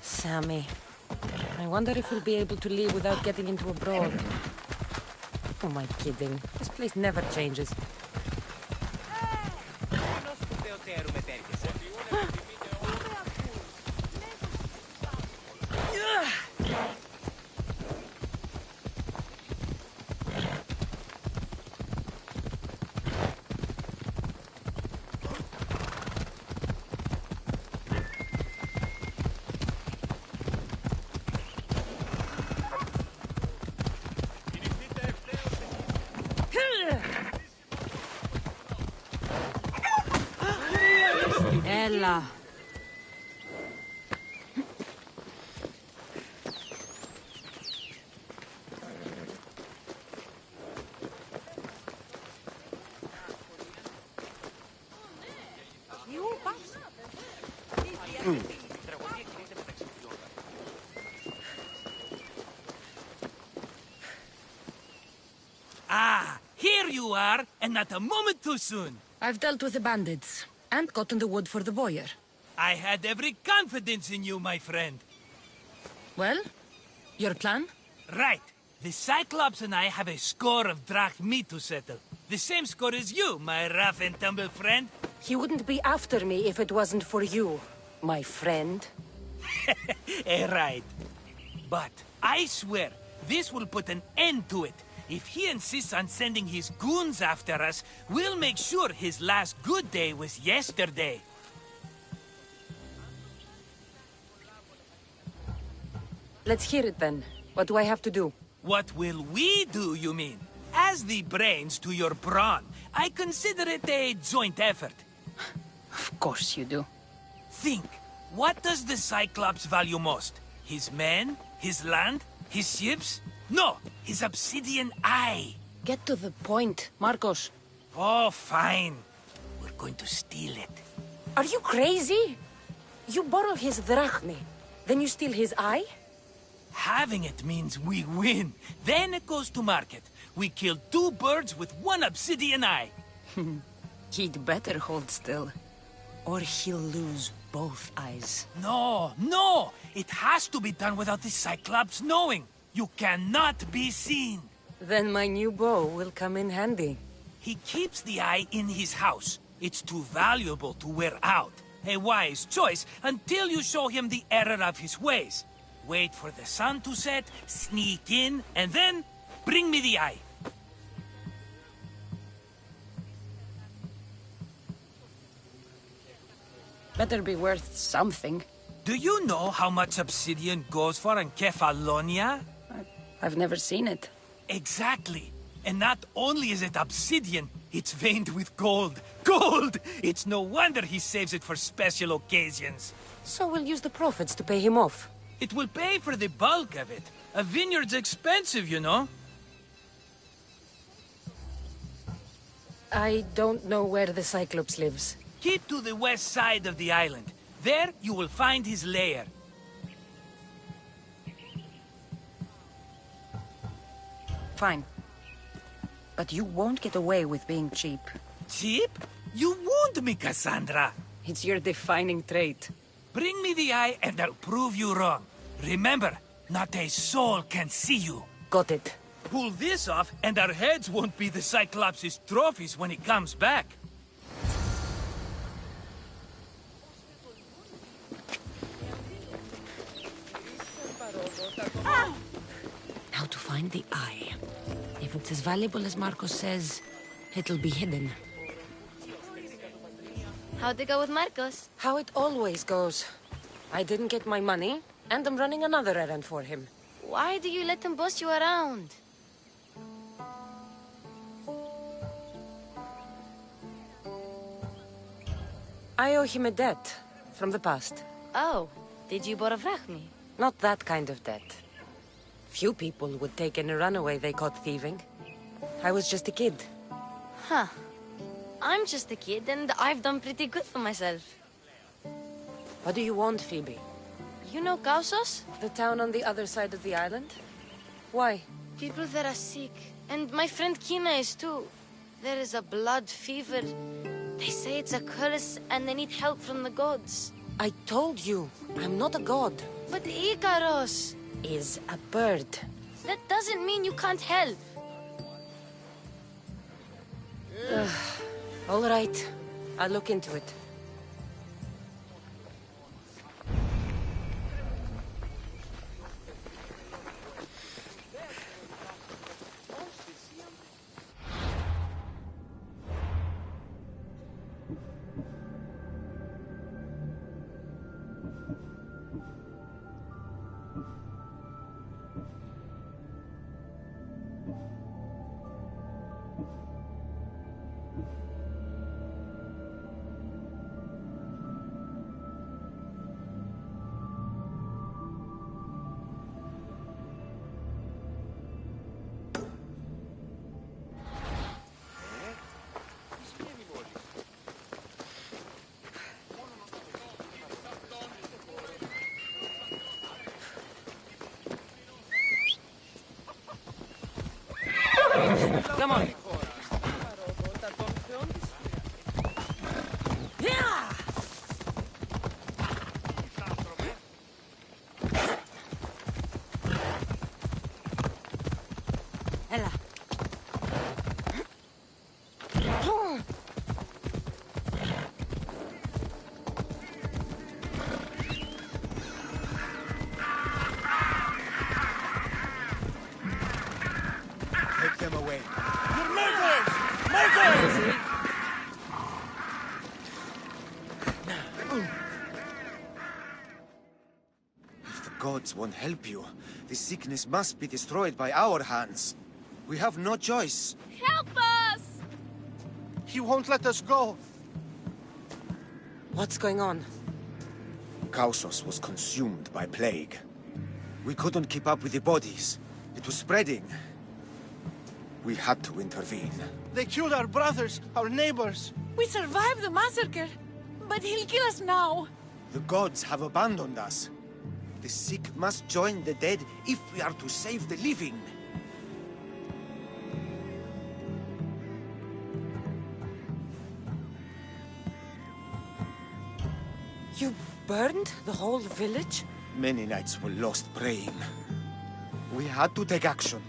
Sammy. I wonder if we'll be able to leave without getting into a brawl. Who am I kidding? This place never changes. Ella. Ah, here you are, and not a moment too soon. I've dealt with the bandits, and gotten the wood for the boyar. I had every confidence in you, my friend. Well, your plan? Right. The Cyclops and I have a score of drachmi to settle. The same score as you, my rough and tumble friend. He wouldn't be after me if it wasn't for you, my friend. Right. But I swear, this will put an end to it. If he insists on sending his goons after us, we'll make sure his last good day was yesterday. Let's hear it then. What do I have to do? What will we do, you mean? As the brains to your brawn, I consider it a joint effort. Of course you do. Think, what does the Cyclops value most? His men? His land? His ships? No, his obsidian eye. Get to the point, Marcos. Oh, fine. We're going to steal it. Are you crazy? You borrow his drachmi, then you steal his eye? Having it means we win. Then it goes to market. We kill 2 birds with 1 obsidian eye. He'd better hold still, or he'll lose both eyes. No, no! It has to be done without the Cyclops knowing. You cannot be seen. Then my new bow will come in handy. He keeps the eye in his house. It's too valuable to wear out. A wise choice until you show him the error of his ways. Wait for the sun to set, sneak in, and then bring me the eye. Better be worth something. Do you know how much obsidian goes for in Kefalonia? I've never seen it. Exactly. And not only is it obsidian, it's veined with gold. Gold! It's no wonder he saves it for special occasions. So we'll use the profits to pay him off. It will pay for the bulk of it. A vineyard's expensive, you know. I don't know where the Cyclops lives. Keep to the west side of the island. There, you will find his lair. Fine. But you won't get away with being cheap. Cheap? You wound me, Cassandra. It's your defining trait. Bring me the eye and I'll prove you wrong. Remember, not a soul can see you. Got it. Pull this off and our heads won't be the Cyclops' trophies when he comes back. Now to find the eye. If it's as valuable as Marcos says, it'll be hidden. How'd it go with Marcos? How it always goes. I didn't get my money, and I'm running another errand for him. Why do you let him boss you around? I owe him a debt from the past. Oh, did you borrow me? Not that kind of debt. Few people would take in a runaway they caught thieving. I was just a kid. Huh. I'm just a kid, and I've done pretty good for myself. What do you want, Phoebe? You know Kausos? The town on the other side of the island? Why? People there are sick, and my friend Kina is too. There is a blood fever. They say it's a curse, and they need help from the gods. I told you, I'm not a god. But Ikaros is a bird. That doesn't mean you can't help. All right, I'll look into it. Come on. Yeah! Ella. Take them away. You're murderers! Murderers! If the gods won't help you, the sickness must be destroyed by our hands. We have no choice. Help us! He won't let us go. What's going on? Kausos was consumed by plague. We couldn't keep up with the bodies. It was spreading. We had to intervene. They killed our brothers, our neighbors. We survived the massacre, but he'll kill us now. The gods have abandoned us. The sick must join the dead if we are to save the living. You burned the whole village? Many nights were lost praying. We had to take action.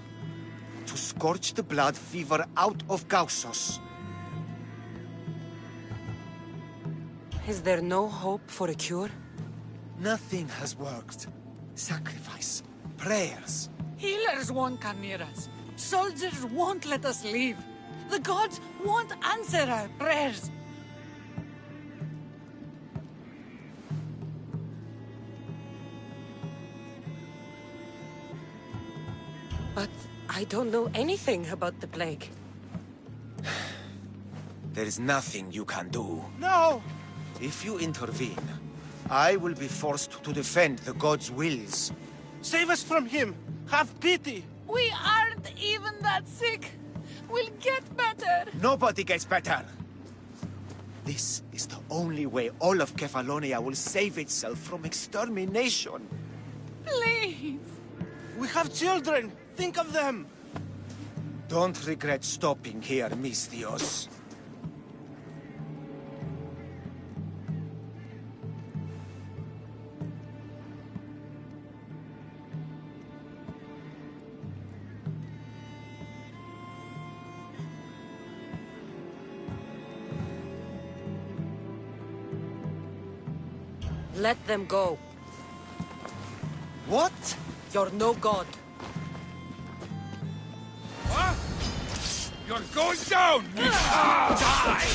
To scorch the blood fever out of Kausos. Is there no hope for a cure? Nothing has worked. Sacrifice, prayers. Healers won't come near us. Soldiers won't let us leave. The gods won't answer our prayers. But I don't know anything about the plague. There is nothing you can do. No! If you intervene, I will be forced to defend the gods' wills. Save us from him! Have pity! We aren't even that sick. We'll get better. Nobody gets better. This is the only way all of Kefalonia will save itself from extermination. Please. We have children! Think of them! Don't regret stopping here, Mistios. Let them go. What? You're no god. What? You're going down! Die!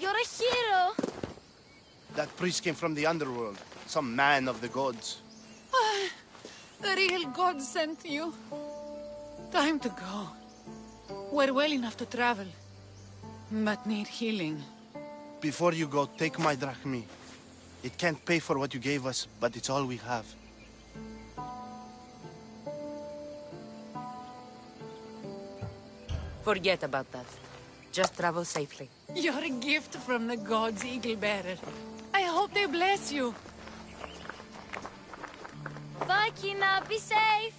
You're a hero. That priest came from the underworld. Some man of the gods. The real god sent you. Time to go. We're well enough to travel, but need healing. Before you go, take my drachmi. It can't pay for what you gave us, but it's all we have. Forget about that. Just travel safely. You're a gift from the gods, Eagle Bearer. I hope they bless you. Bye, Kina. Be safe.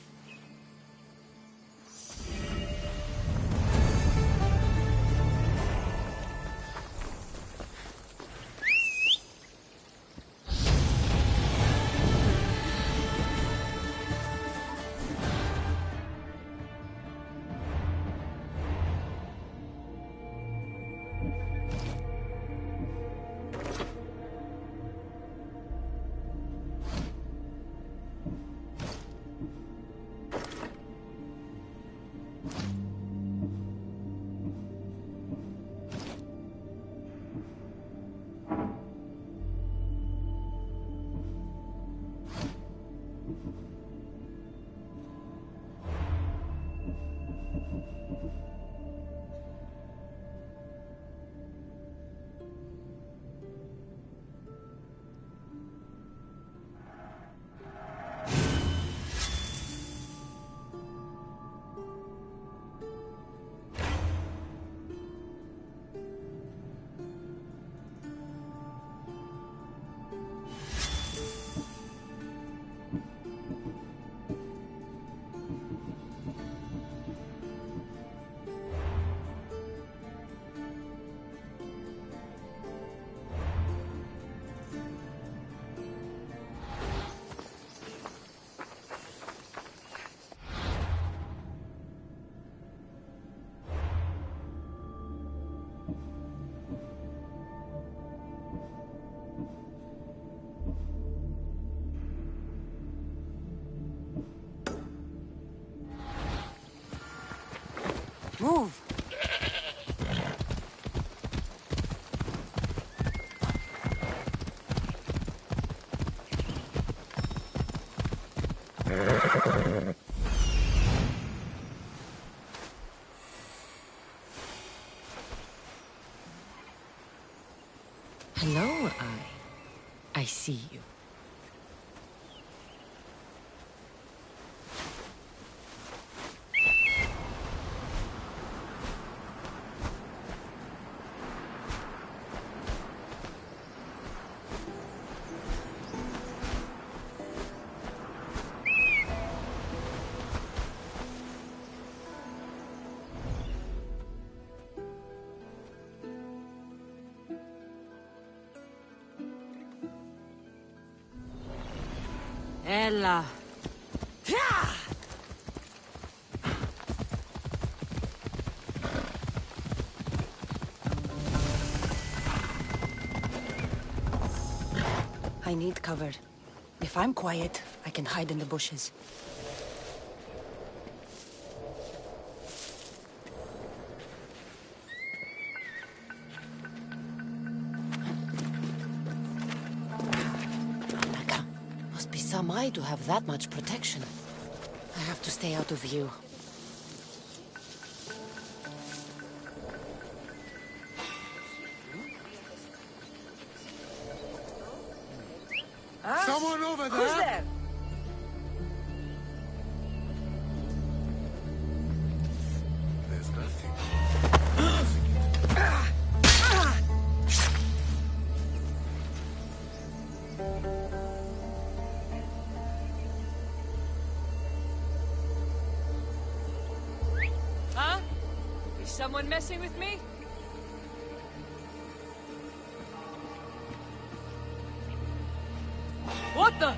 Move! Hello, I see you. Ella. I need cover. If I'm quiet, I can hide in the bushes. Must be some eye to have that much protection. I have to stay out of view. Someone over there? Who's there? There's nothing. Huh? Is someone messing with me? What the?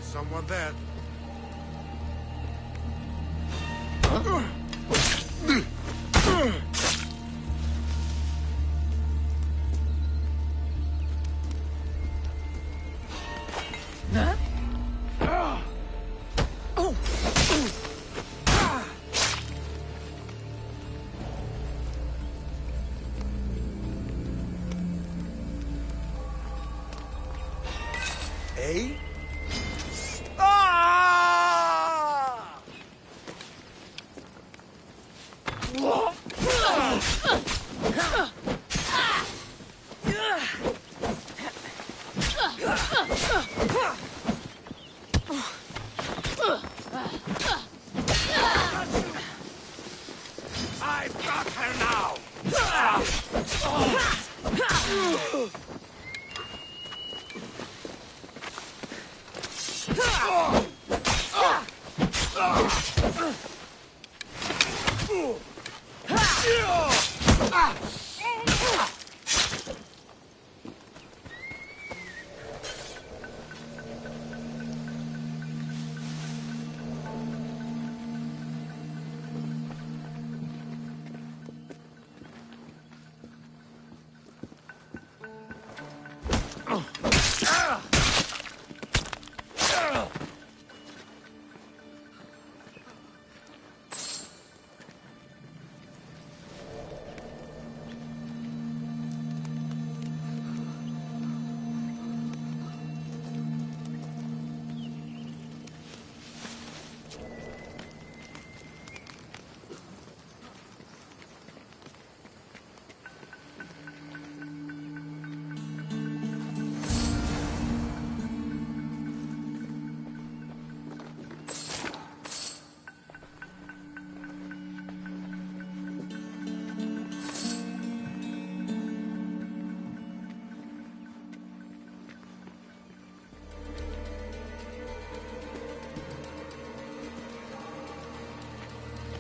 Someone there. Eh? I've got her now!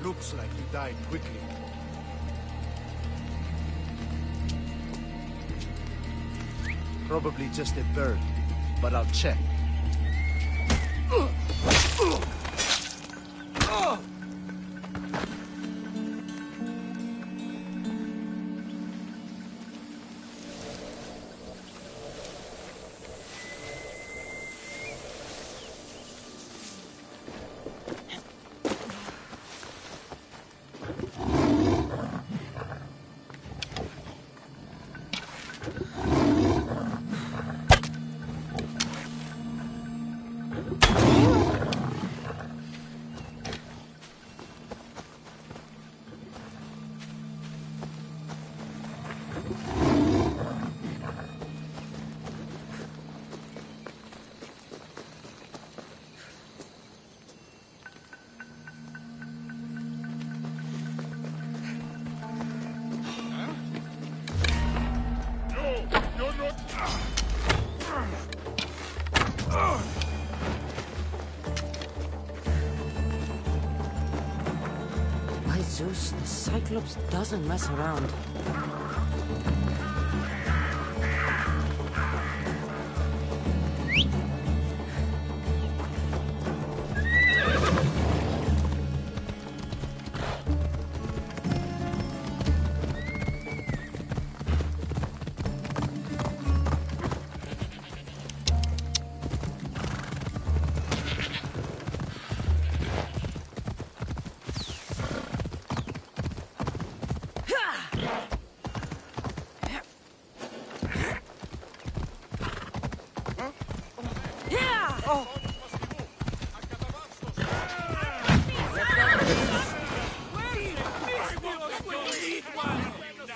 Looks like he died quickly. Probably just a bird, but I'll check. By Zeus, the Cyclops doesn't mess around.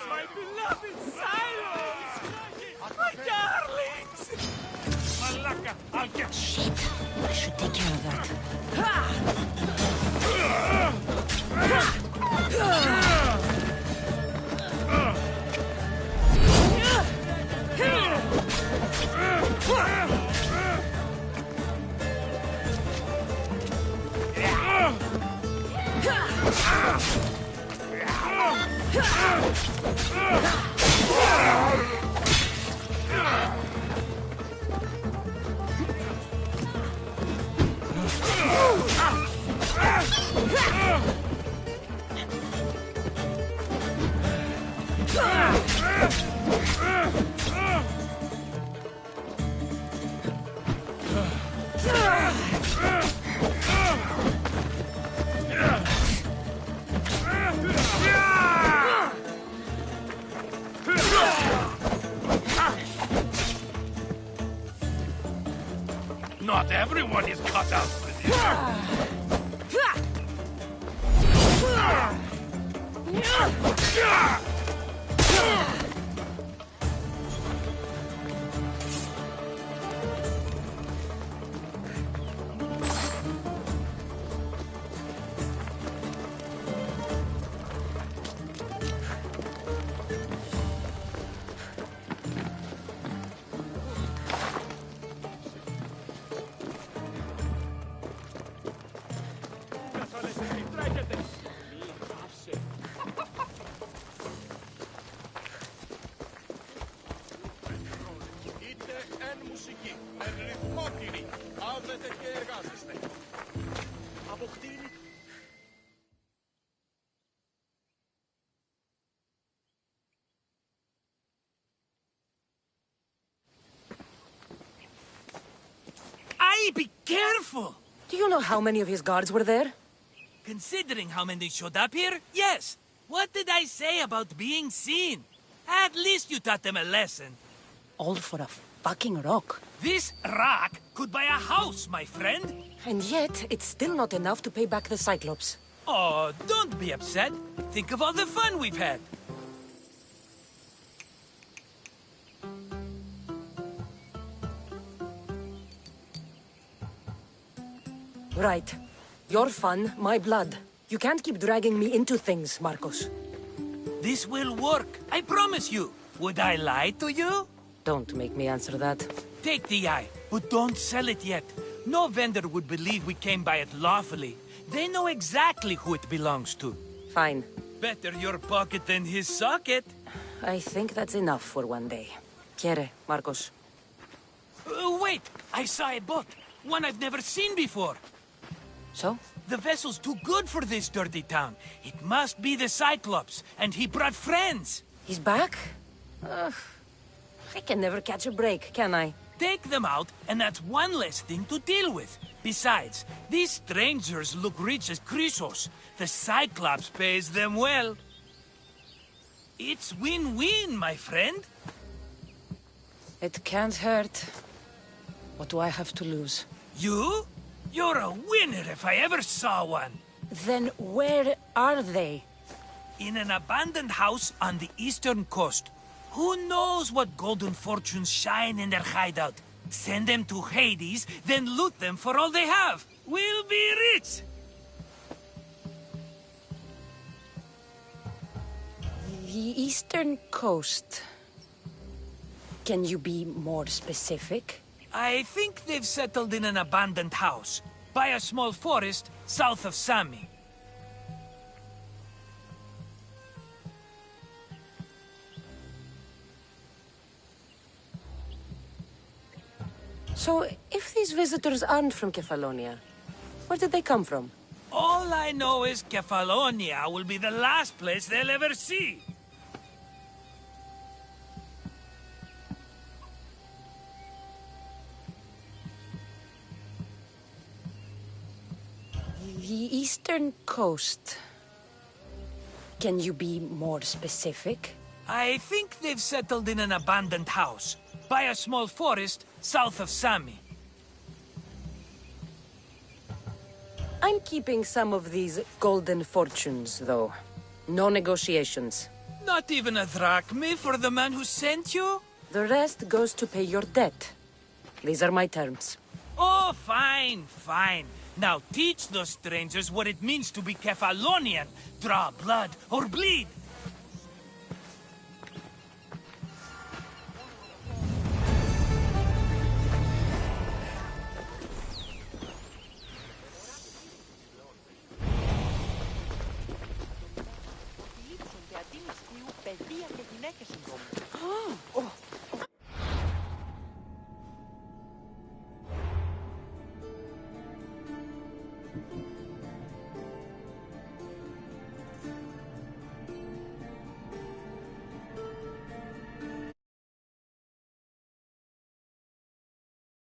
My beloved Silos! My darlings! Malaka, I'll get... Shit! I should take care of that. Not everyone is cut out for this. Be careful! Do you know how many of his guards were there? Considering how many showed up here, yes. What did I say about being seen? At least you taught them a lesson. All for a fucking rock. This rock could buy a house, my friend. And yet, it's still not enough to pay back the Cyclops. Oh, don't be upset. Think of all the fun we've had. Right. Your fun, my blood. You can't keep dragging me into things, Marcos. This will work. I promise you. Would I lie to you? Don't make me answer that. Take the eye, but don't sell it yet. No vendor would believe we came by it lawfully. They know exactly who it belongs to. Fine. Better your pocket than his socket. I think that's enough for one day. Quiere, Marcos? Wait! I saw a boat. One I've never seen before. So? The vessel's too good for this dirty town. It must be the Cyclops, and he brought friends. He's back? I can never catch a break, can I? Take them out, and that's one less thing to deal with. Besides, these strangers look rich as Chrysos. The Cyclops pays them well. It's win-win, my friend. It can't hurt. What do I have to lose? You? You're a winner if I ever saw one. Then where are they? In an abandoned house on the eastern coast. Who knows what golden fortunes shine in their hideout? Send them to Hades, then loot them for all they have. We'll be rich! The eastern coast. Can you be more specific? I think they've settled in an abandoned house, by a small forest south of Sami. So, if these visitors aren't from Kefalonia, where did they come from? All I know is Kefalonia will be the last place they'll ever see. The eastern coast. Can you be more specific? I think they've settled in an abandoned house, by a small forest south of Sami. I'm keeping some of these golden fortunes, though. No negotiations. Not even a drachme for the man who sent you? The rest goes to pay your debt. These are my terms. Oh, fine, fine. Now teach those strangers what it means to be Kefalonian. Draw blood or bleed.